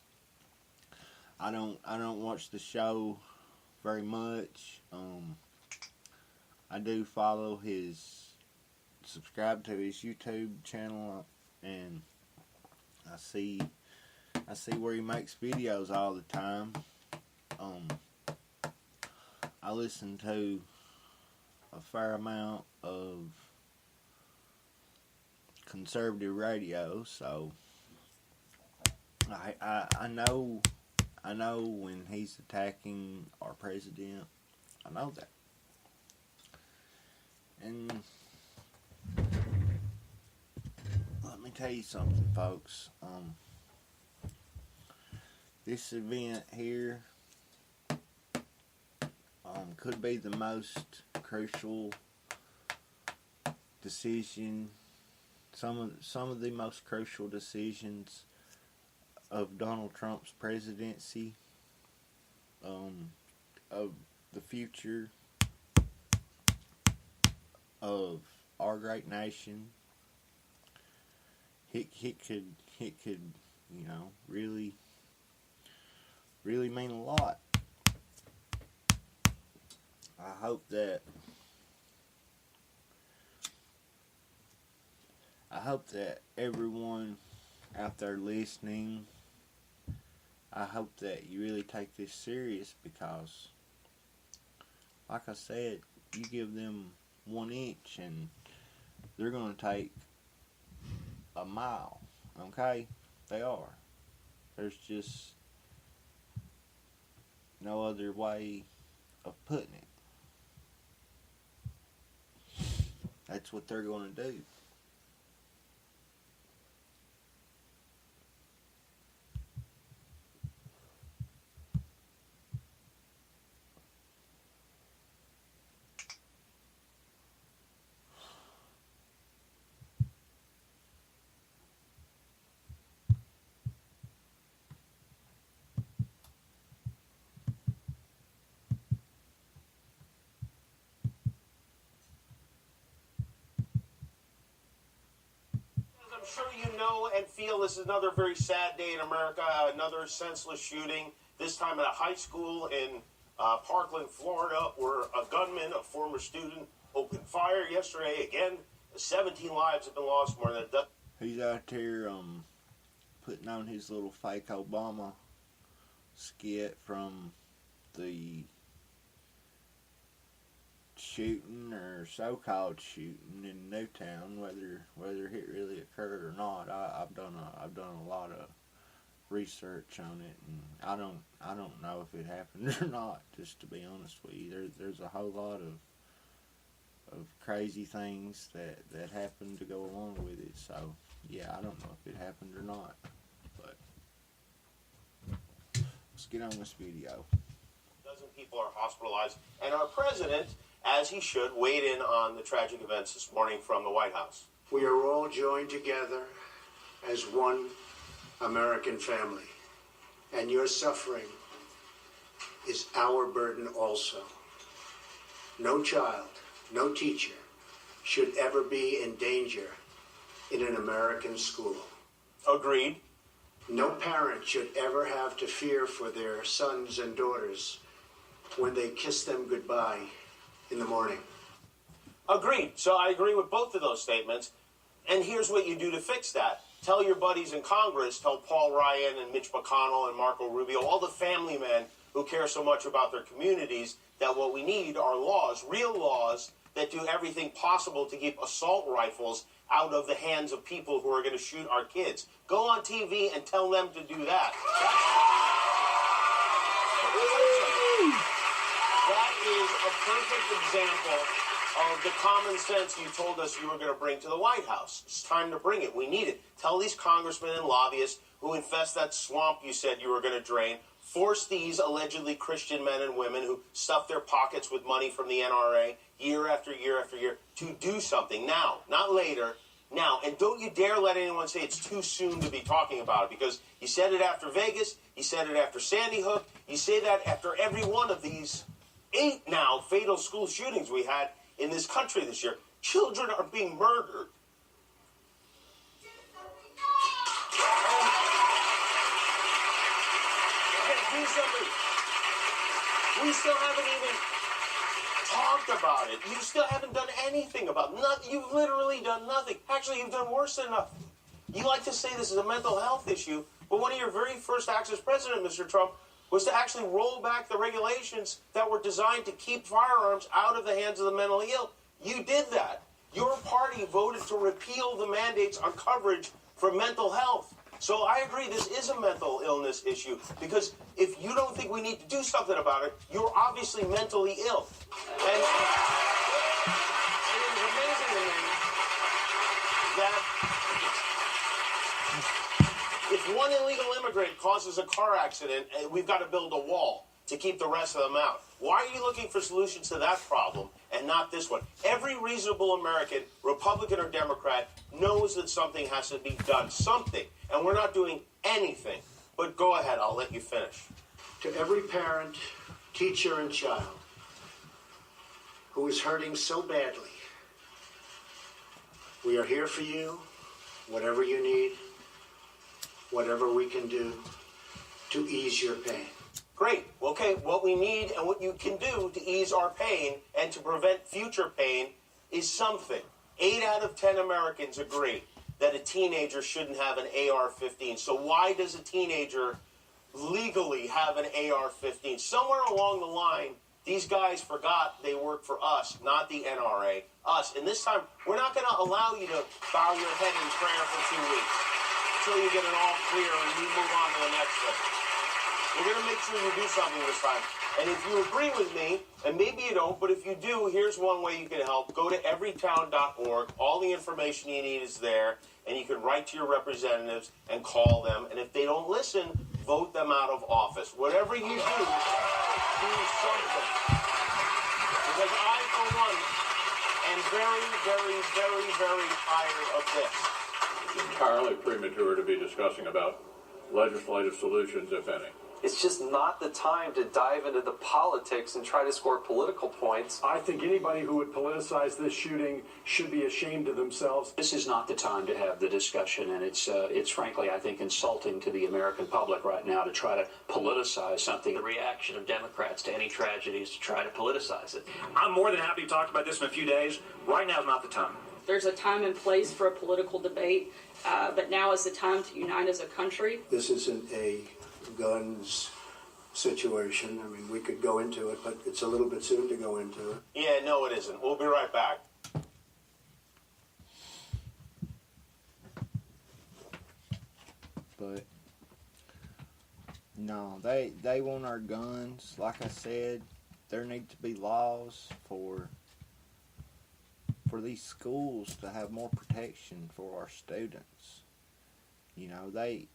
I don't watch the show very much. I do follow subscribe to his YouTube channel, and I see where he makes videos all the time. I listen to a fair amount of conservative radio, so I know when he's attacking our president. I know that. And let me tell you something, folks. This event here could be the most crucial decision, some of the most crucial decisions of Donald Trump's presidency, of the future of our great nation. It could, you know, really mean a lot. I hope that everyone out there listening, I hope that you really take this serious, because, like I said, you give them 1 inch and they're going to take a mile, okay? They are. There's just no other way of putting it. That's what they're going to do. sure you know and feel this is another very sad day in America, another senseless shooting, this time at a high school in Parkland, Florida, where a gunman, a former student, opened fire yesterday. Again, 17 lives have been lost, more than a dozen. He's out there putting on his little fake Obama skit from the shooting or so-called shooting in Newtown, whether it really occurred or not. I've done a lot of research on it, and I don't know if it happened or not. Just to be honest with you, there's a whole lot of crazy things that happen to go along with it. So yeah, I don't know if it happened or not. But let's get on this video. Dozen people are hospitalized, and our president, as he should, weighed in on the tragic events this morning from the White House. We are all joined together as one American family, and your suffering is our burden also. No child, no teacher should ever be in danger in an American school. Agreed. No parent should ever have to fear for their sons and daughters when they kiss them goodbye in the morning. Agreed. So I agree with both of those statements. And here's what you do to fix that. Tell your buddies in Congress, tell Paul Ryan and Mitch McConnell and Marco Rubio, all the family men who care so much about their communities, that what we need are laws, real laws, that do everything possible to keep assault rifles out of the hands of people who are going to shoot our kids. Go on TV and tell them to do that. That is a perfect example of the common sense you told us you were going to bring to the White House. It's time to bring it. We need it. Tell these congressmen and lobbyists who infest that swamp you said you were going to drain. Force these allegedly Christian men and women who stuff their pockets with money from the NRA year after year after year to do something now, not later, now. And don't you dare let anyone say it's too soon to be talking about it, because you said it after Vegas, you said it after Sandy Hook, you say that after every one of these 8 now fatal school shootings we had in this country this year. Children are being murdered. We still haven't even talked about it. You still haven't done anything about it. You've literally done nothing. Actually, you've done worse than nothing. You like to say this is a mental health issue, but one of your very first acts as president, Mr. Trump, was to actually roll back the regulations that were designed to keep firearms out of the hands of the mentally ill. You did that. Your party voted to repeal the mandates on coverage for mental health. So I agree this is a mental illness issue, because if you don't think we need to do something about it, you're obviously mentally ill. And it is amazing to me that if one illegal immigrant causes a car accident, we've got to build a wall to keep the rest of them out. Why are you looking for solutions to that problem and not this one? Every reasonable American, Republican or Democrat, knows that something has to be done. Something. And we're not doing anything. But go ahead, I'll let you finish. To every parent, teacher, and child who is hurting so badly, we are here for you, whatever you need, whatever we can do to ease your pain. Great. Okay, what we need and what you can do to ease our pain and to prevent future pain is something. 8 out of 10 Americans agree that a teenager shouldn't have an AR-15. So why does a teenager legally have an AR-15? Somewhere along the line, these guys forgot they work for us, not the NRA, us. And this time, we're not going to allow you to bow your head in prayer for 2 weeks until you get an all clear and you move on to the next thing. We're going to make sure you do something this time. And if you agree with me, and maybe you don't, but if you do, here's one way you can help. Go to everytown.org. All the information you need is there. And you can write to your representatives and call them. And if they don't listen, vote them out of office. Whatever you do something. Because I, for one, am very, very, very, very tired of this. It's entirely premature to be discussing about legislative solutions, if any. It's just not the time to dive into the politics and try to score political points. I think anybody who would politicize this shooting should be ashamed of themselves. This is not the time to have the discussion, and it's frankly, I think, insulting to the American public right now to try to politicize something. The reaction of Democrats to any tragedy is to try to politicize it. I'm more than happy to talk about this in a few days. Right now is not the time. There's a time and place for a political debate, but now is the time to unite as a country. This isn't a guns situation. I mean, we could go into it, but it's a little bit soon to go into it. Yeah, no, it isn't. We'll be right back. But no, they want our guns. Like I said, there need to be laws for these schools to have more protection for our students. You know, the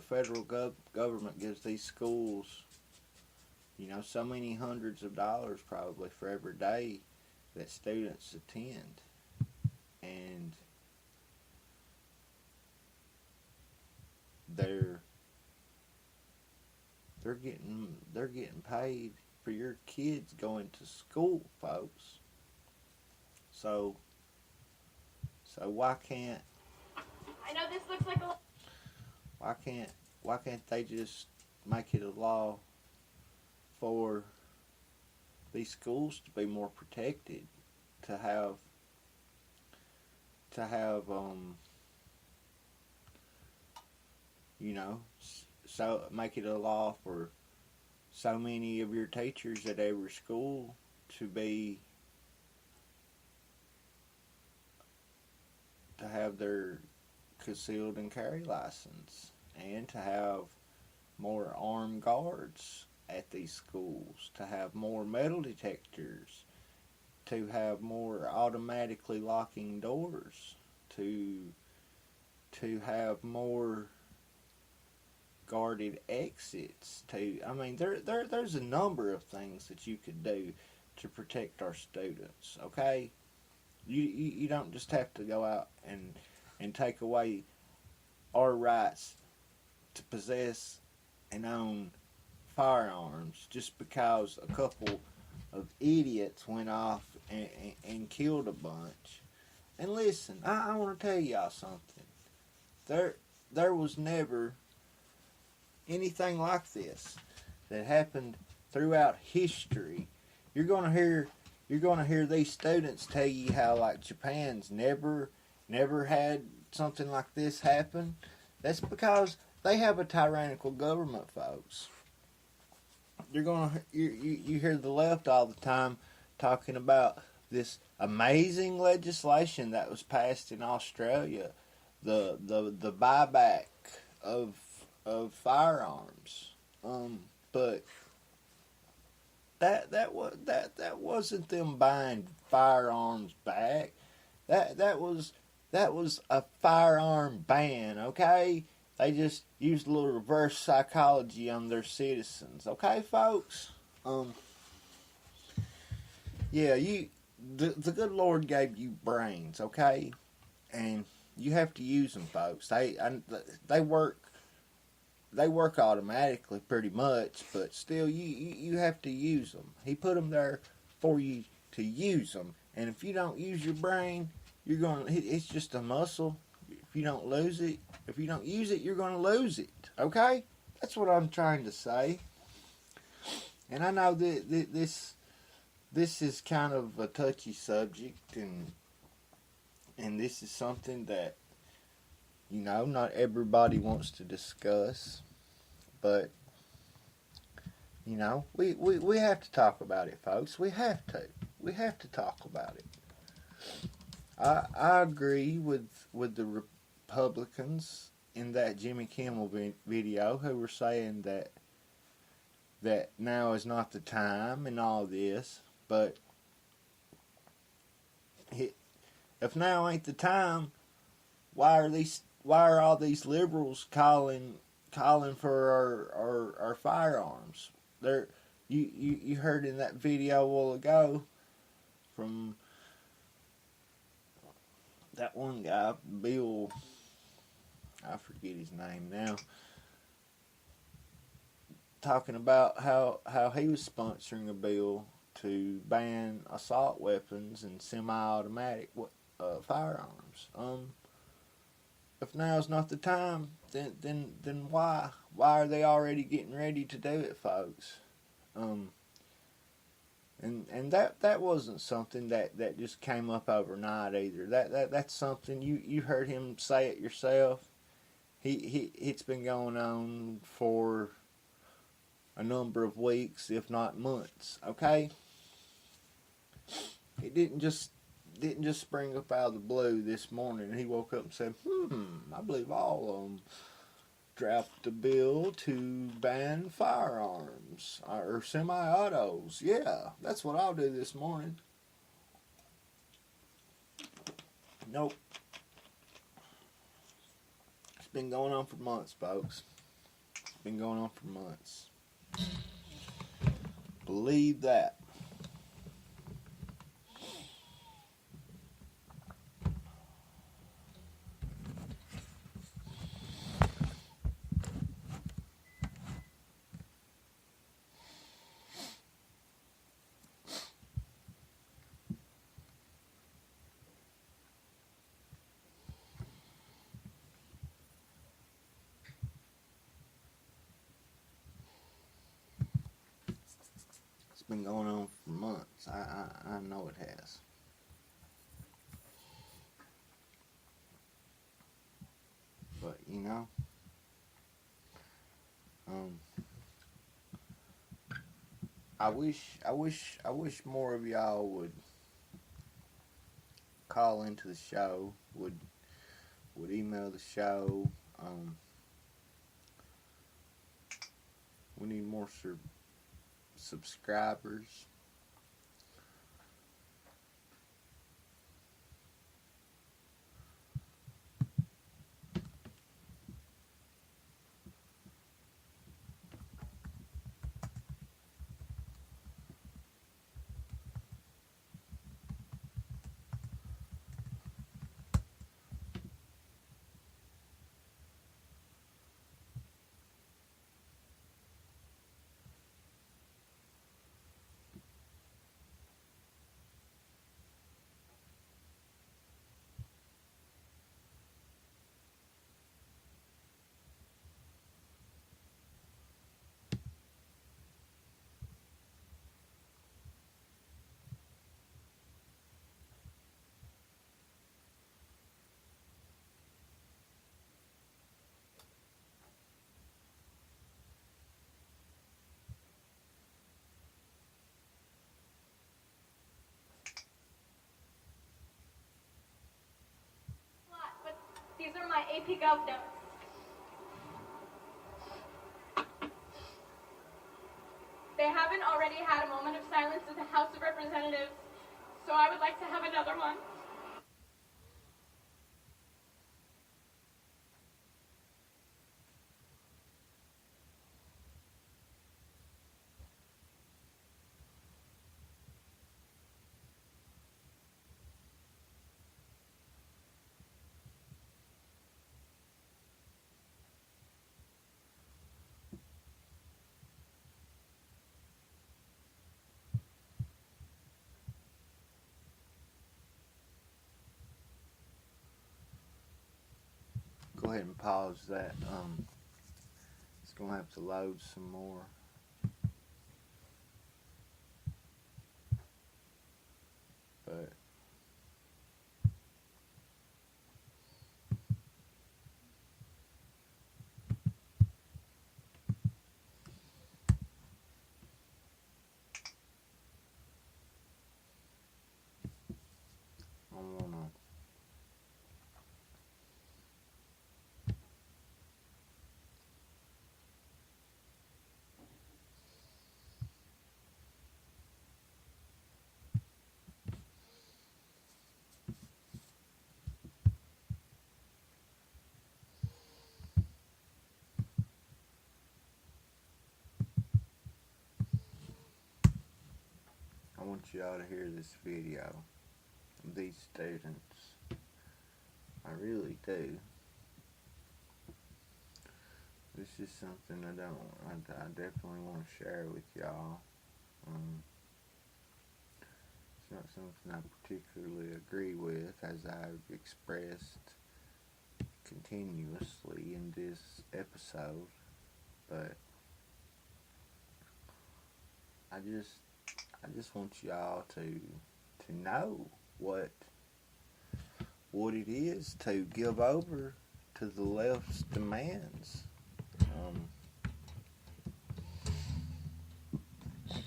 federal government gives these schools, you know, so many hundreds of dollars probably for every day that students attend. And they're getting paid for your kids going to school, folks. So why can't I know this looks like a why can't they just make it a law for these schools to be more protected, to have you know, so make it a law for so many of your teachers at every school to have their concealed and carry license, and to have more armed guards at these schools, to have more metal detectors, to have more automatically locking doors, to have more guarded exits. I mean, there's a number of things that you could do to protect our students. Okay, you don't just have to go out and take away our rights to possess and own firearms just because a couple of idiots went off and killed a bunch. And listen, I want to tell y'all something. There was never anything like this that happened throughout history. You're gonna hear these students tell you how, like, Japan's never had something like this happen. That's because they have a tyrannical government, folks. You hear the left all the time talking about this amazing legislation that was passed in Australia, the buyback of firearms, but that wasn't them buying firearms back. That was a firearm ban. Okay, they just used a little reverse psychology on their citizens. Okay, folks. Yeah, the good Lord gave you brains. Okay, and you have to use them, folks. They work automatically pretty much, but still you have to use them. He put them there for you to use them, and if you don't use your brain, it's just a muscle. If you don't use it, you're going to lose it. Okay, that's what I'm trying to say. And I know that this is kind of a touchy subject, and this is something that, you know, not everybody wants to discuss, but, you know, we have to talk about it, folks. We have to talk about it. I agree with the Republicans in that Jimmy Kimmel video who were saying that now is not the time and all this, but if now ain't the time, why are all these liberals calling for our firearms? You heard in that video a while ago from that one guy, Bill, I forget his name now. talking about how he was sponsoring a bill to ban assault weapons and semi-automatic firearms. If now's not the time, then why are they already getting ready to do it, folks? And that wasn't something that just came up overnight either. That's something you heard him say it yourself. It's been going on for a number of weeks, if not months. Okay, it didn't just spring up out of the blue this morning. He woke up and said, I believe all of them draft a bill to ban firearms or semi-autos. Yeah, that's what I'll do this morning. Nope. It's been going on for months, folks. It's been going on for months. Believe that. Been going on for months. I know it has. But I wish more of y'all would call into the show, would email the show. We need more subscribers. These are my AP Gov notes. They haven't already had a moment of silence in the House of Representatives, so I would like to have another one. Go ahead and pause that. It's gonna have to load some more. But I want y'all to hear this video of these students. I really do. this is something I definitely want to share with y'all. It's not something I particularly agree with, as I've expressed continuously in this episode, but I just want y'all to know what it is to give over to the left's demands.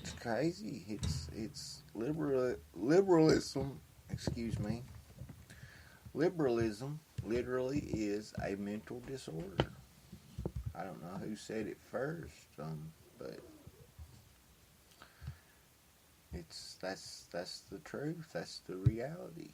It's crazy. It's liberalism. Excuse me. Liberalism literally is a mental disorder. I don't know who said it first, but that's the truth. That's the reality.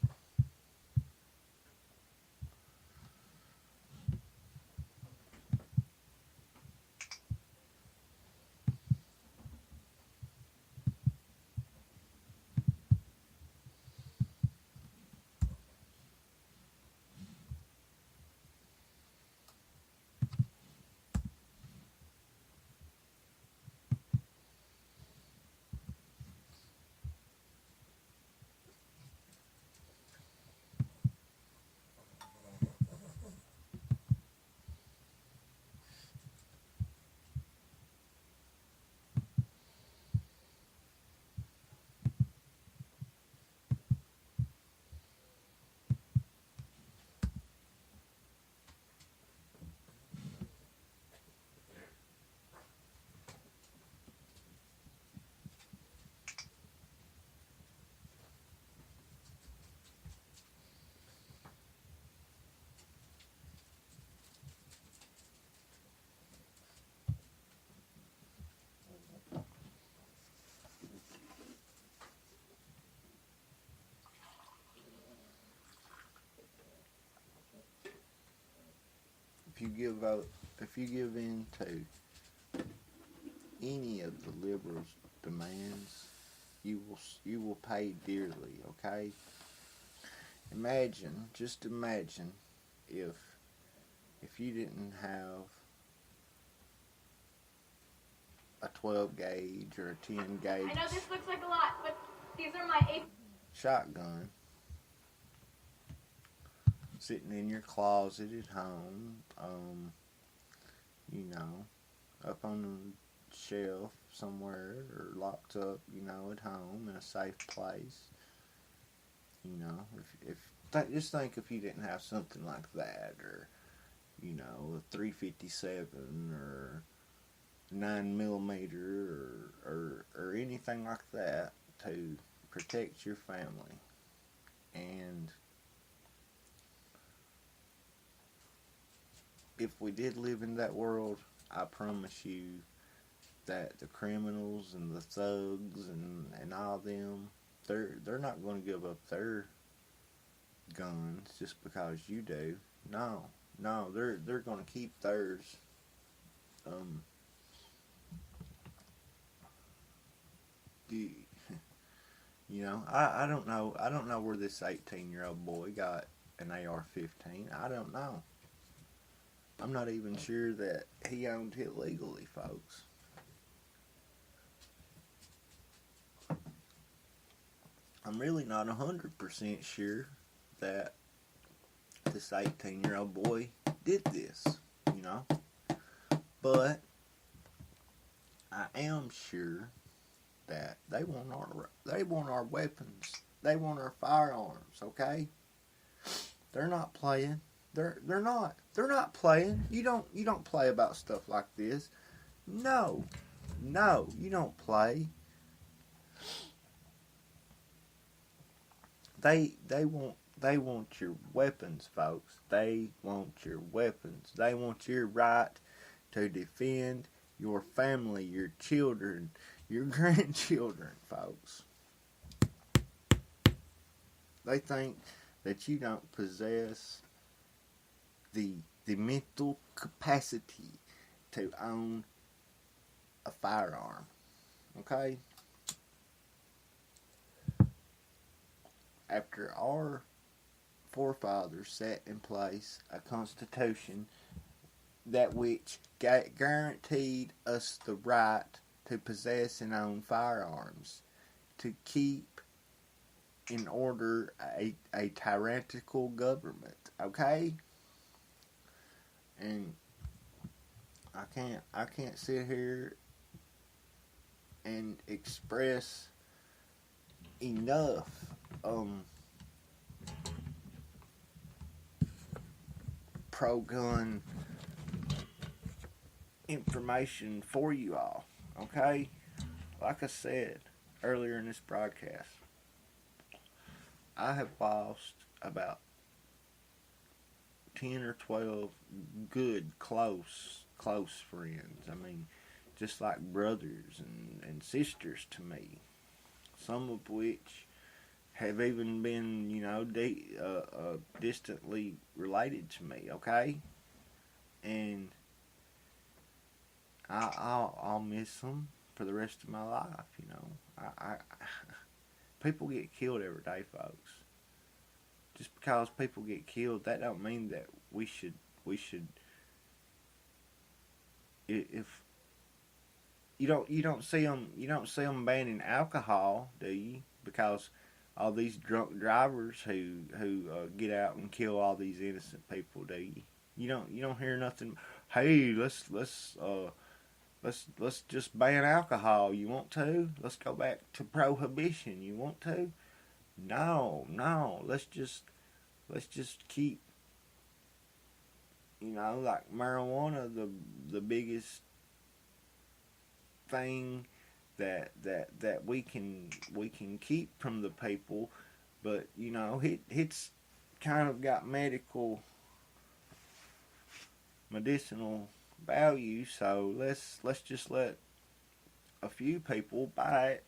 If you give in to any of the liberals' demands, you will pay dearly. Okay. Just imagine if you didn't have a 12 gauge or a 10 gauge. I know this looks like a lot, but these are my 8 shotgun sitting in your closet at home, up on the shelf somewhere, or locked up, at home in a safe place. Just think if you didn't have something like that, or a 357 or 9mm or anything like that to protect your family. And if we did live in that world, I promise you that the criminals and the thugs and all them, they're not going to give up their guns just because you do. No, they're going to keep theirs. I don't know where this 18-year-old boy got an AR-15. I don't know. I'm not even sure that he owned it legally, folks. I'm really not 100% sure that this 18-year-old boy did this, But I am sure that they want our weapons. They want our firearms, okay? They're not playing. They're not playing. You don't play about stuff like this. No, you don't play. They want your weapons, folks. They want your weapons. They want your right to defend your family, your children, your grandchildren, folks. They think that you don't possess the mental capacity to own a firearm. Okay? After our forefathers set in place a constitution that which guaranteed us the right to possess and own firearms, to keep in order a tyrannical government, okay? And I can't sit here and express enough pro-gun information for you all, okay? Like I said earlier in this broadcast, I have lost about 10 or 12 good, close friends. I mean, just like brothers and sisters to me. Some of which have even been, distantly related to me, okay? And I'll miss them for the rest of my life, I people get killed every day, folks. Just because people get killed, that don't mean that we should if you don't see them banning alcohol, do you? Because all these drunk drivers who get out and kill all these innocent people, do you? You don't hear nothing. Hey, let's just ban alcohol. You want to? Let's go back to prohibition. You want to? No. Let's just keep, like marijuana, the biggest thing that we can keep from the people, but it's kind of got medicinal value, so let's just let a few people buy it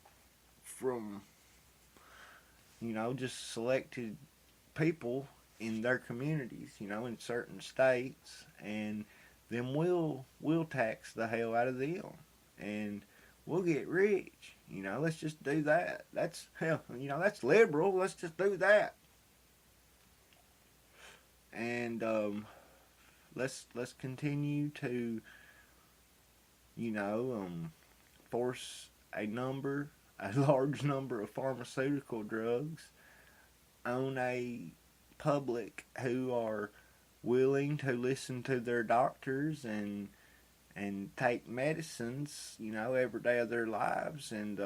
from just selected people in their communities, in certain states, and then we'll tax the hell out of them, and we'll get rich. Let's just do that. That's that's liberal. Let's just do that. And let's continue to force a large number of pharmaceutical drugs on a public who are willing to listen to their doctors and take medicines, every day of their lives, and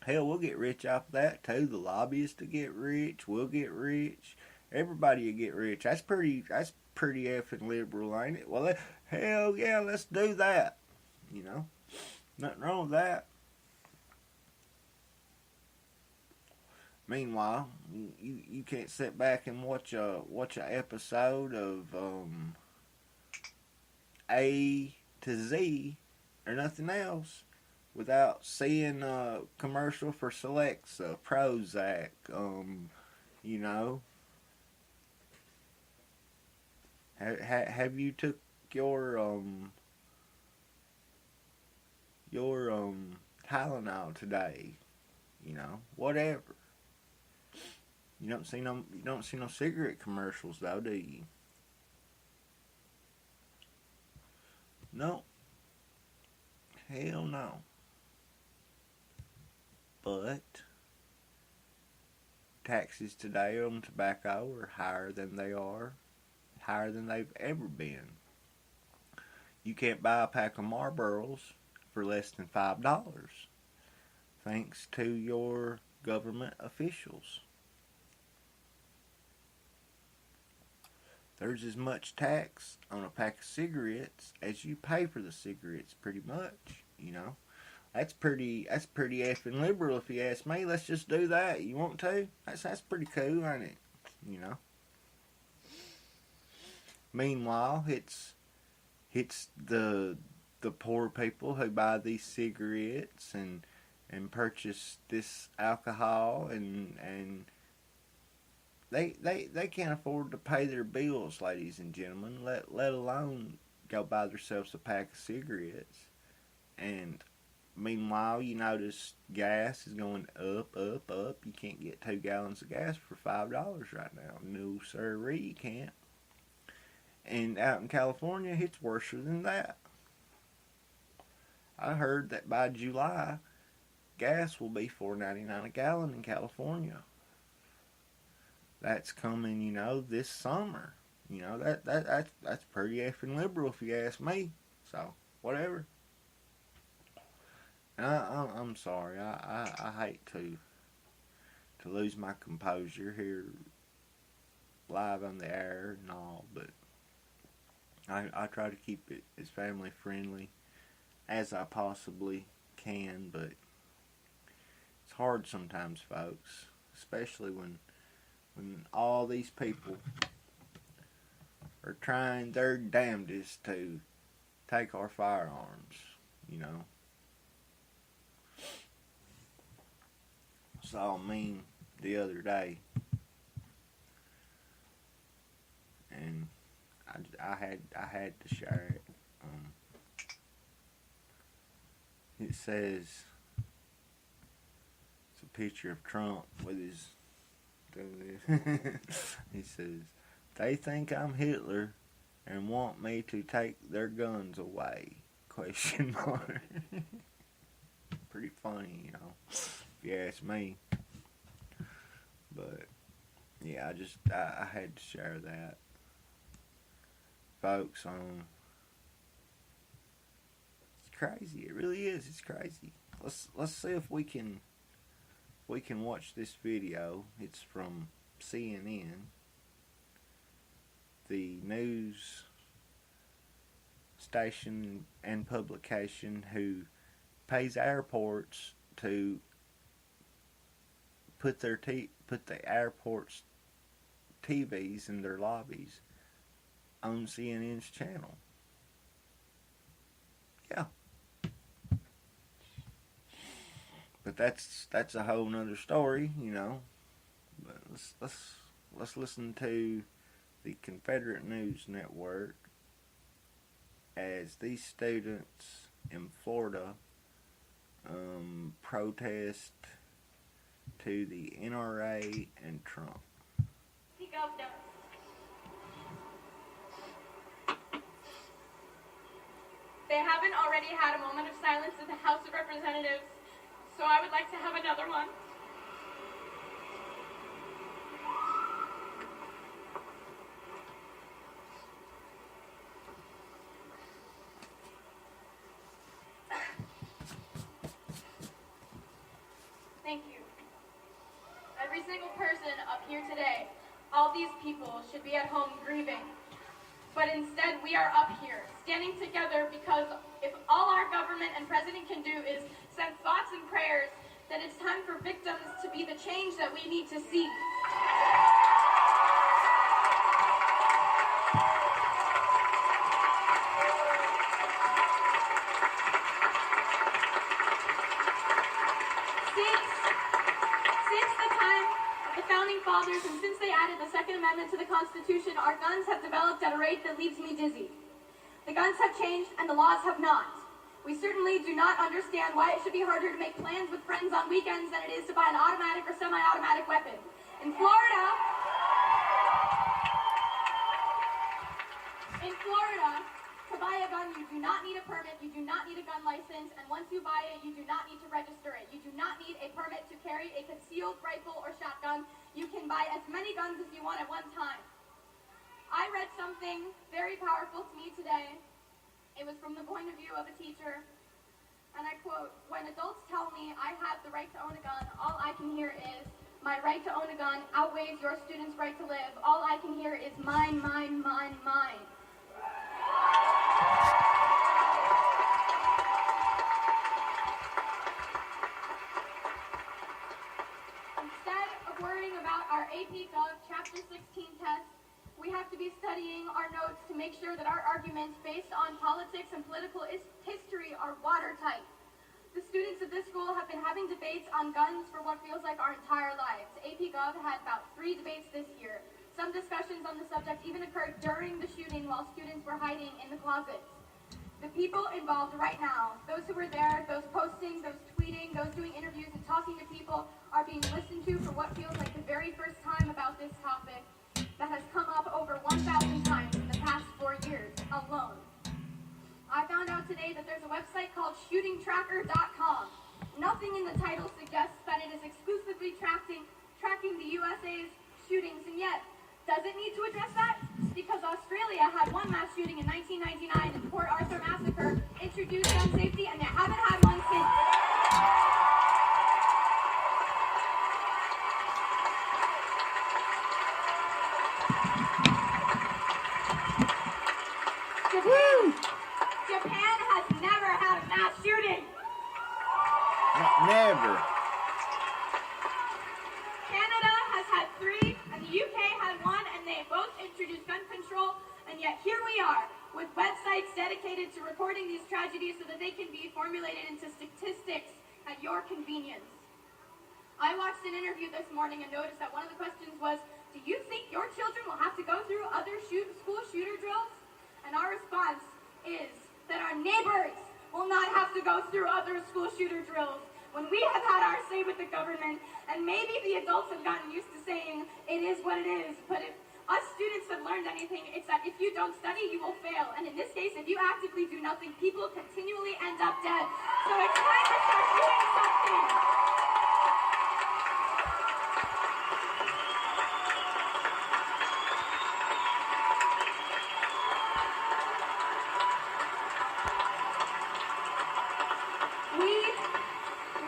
hell, we'll get rich off of that too. The lobbyists will get rich, we'll get rich, everybody will get rich. That's pretty effing liberal, ain't it? Well, hell yeah, let's do that. Nothing wrong with that. Meanwhile, you can't sit back and watch a episode of A to Z or nothing else without seeing a commercial for Celexa, Prozac, Have you took your Tylenol today? Whatever. You don't see no cigarette commercials though, do you? No. Hell no. But taxes today on tobacco are higher than they've ever been. You can't buy a pack of Marlboros for less than $5, thanks to your government officials. There's as much tax on a pack of cigarettes as you pay for the cigarettes, pretty much, That's pretty effing liberal if you ask me. Let's just do that. You want to? That's pretty cool, ain't it? Meanwhile, it's the poor people who buy these cigarettes and purchase this alcohol and they can't afford to pay their bills, ladies and gentlemen, let alone go buy themselves a pack of cigarettes. And meanwhile, you notice gas is going up. You can't get 2 gallons of gas for $5 right now. No sirree, you can't. And out in California, it's worse than that. I heard that by July, gas will be $4.99 a gallon in California. That's coming, you know, this summer. You know, that's pretty effing liberal if you ask me. So, whatever. And I'm sorry. I hate to lose my composure here live on the air and all, but I try to keep it as family friendly as I possibly can, but it's hard sometimes, folks, especially when all these people are trying their damnedest to take our firearms, you know. Saw a meme the other day, and I had to share it. It says, it's a picture of Trump with his doing this. He says, "They think I'm Hitler and want me to take their guns away?" Question mark. Pretty funny, you know, if you ask me. But yeah, I had to share that, folks. It's crazy. It really is. It's crazy. Let's see if we can watch this video. It's from CNN, the news station and publication who pays airports to put the airport's TVs in their lobbies on CNN's channel. Yeah. But that's a whole nother story, you know. But let's listen to the Confederate News Network as these students in Florida protest to the NRA and Trump. Speak up, Dennis. They haven't already had a moment of silence in the House of Representatives, so I would like to have another one. Thank you. Every single person up here today, all these people should be at home grieving. But instead, we are up here, standing together because if all our government and president can do is send thoughts and prayers, then it's time for victims to be the change that we need to see. Since the time of the Founding Fathers and since they added the Second Amendment to the Constitution, our guns have developed at a rate that leaves me dizzy. The guns have changed and the laws have not. We certainly do not understand why it should be harder to make plans with friends on weekends than it is to buy an automatic or semi-automatic weapon. In Florida, to buy a gun, you do not need a permit, you do not need a gun license, and once you buy it, you do not need to register it. You do not need a permit to carry a concealed rifle or shotgun. You can buy as many guns as you want at one time. I read something very powerful to me today. It was from the point of view of a teacher, and I quote, "When adults tell me I have the right to own a gun, all I can hear is, my right to own a gun outweighs your student's right to live. All I can hear is mine, mine, mine, mine." Instead of worrying about our AP Gov Chapter 16 test, we have to be studying our notes to make sure that our arguments based on politics and political history are watertight. The students of this school have been having debates on guns for what feels like our entire lives. AP Gov had about 3 debates this year. Some discussions on the subject even occurred during the shooting while students were hiding in the closets. The people involved right now, those who were there, those posting, those tweeting, those doing interviews and talking to people, are being listened to for what feels like the very first time about this topic that has come up over 1,000 times in the past 4 today that there's a website called shootingtracker.com. Nothing in the title suggests that it is exclusively tracking the USA's shootings, and yet, does it need to address that? Because Australia had one mass shooting in 1999 and the Port Arthur massacre introduced gun safety, and they haven't had one since. Japan has never had a mass shooting. Never. Canada has had 3, and the UK had 1, and they both introduced gun control, and yet here we are with websites dedicated to recording these tragedies so that they can be formulated into statistics at your convenience. I watched an interview this morning and noticed that one of the questions was, do you think your children will have to go through other school shooter drills? And our response is that our neighbors will not have to go through other school shooter drills. When we have had our say with the government, and maybe the adults have gotten used to saying it is what it is, but if us students have learned anything, it's that if you don't study, you will fail. And in this case, if you actively do nothing, people continually end up dead. So it's time to start doing something.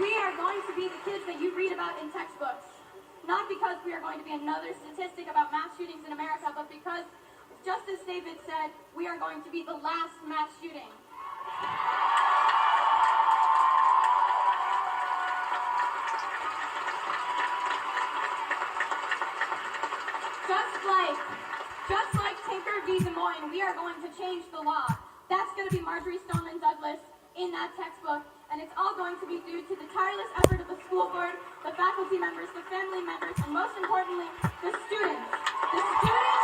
We are going to be the kids that you read about in textbooks. Not because we are going to be another statistic about mass shootings in America, but because, just as David said, we are going to be the last mass shooting. Just like Tinker v. Des Moines, we are going to change the law. That's going to be Marjorie Stoneman Douglas in that textbook. And it's all going to be due to the tireless effort of the school board, the faculty members, the family members, and most importantly, the students. The students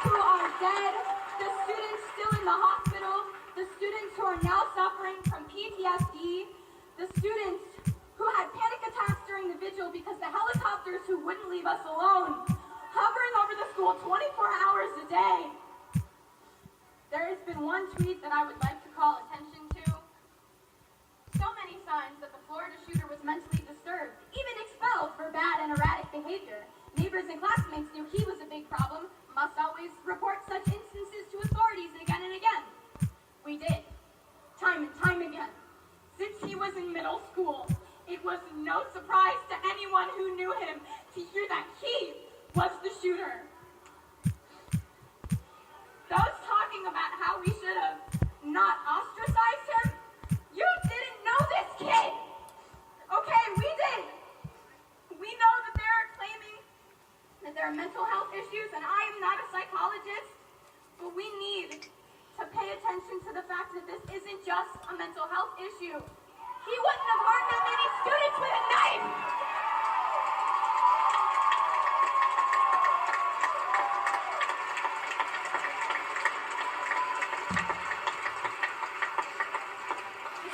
who are dead, the students still in the hospital, the students who are now suffering from PTSD, the students who had panic attacks during the vigil because the helicopters who wouldn't leave us alone, hovering over the school 24 hours a day. There has been one tweet that I would like to call attention to. So many signs that the Florida shooter was mentally disturbed, even expelled for bad and erratic behavior. Neighbors and classmates knew he was a big problem, must always report such instances to authorities again and again. We did, time and time again. Since he was in middle school, it was no surprise to anyone who knew him to hear that he was the shooter. Those talking about how we should have not ostracized him, you didn't know this kid. Okay, we did. We know that they're claiming that there are mental health issues, and I am not a psychologist, but we need to pay attention to the fact that this isn't just a mental health issue. He wouldn't have harmed that many students with a knife!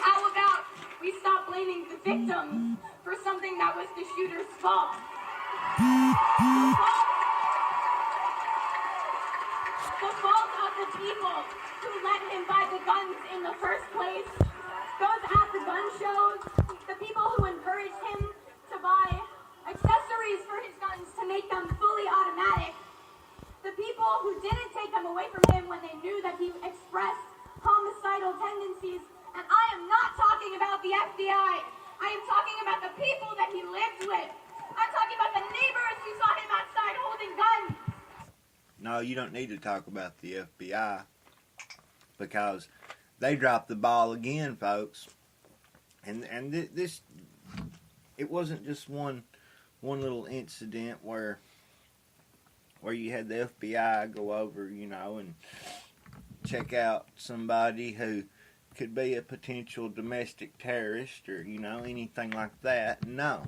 How about we stop blaming the victims for something that was the shooter's fault? The fault of the people who let him buy the guns in the first place. Those at the gun shows, the people who encouraged him to buy accessories for his guns to make them fully automatic, the people who didn't take them away from him when they knew that he expressed homicidal tendencies, and I am not talking about the FBI. I am talking about the people that he lived with. I'm talking about the neighbors who saw him outside holding guns. No, you don't need to talk about the FBI because they dropped the ball again, folks. And this, it wasn't just one little incident where you had the FBI go over, and check out somebody who could be a potential domestic terrorist or, anything like that. No.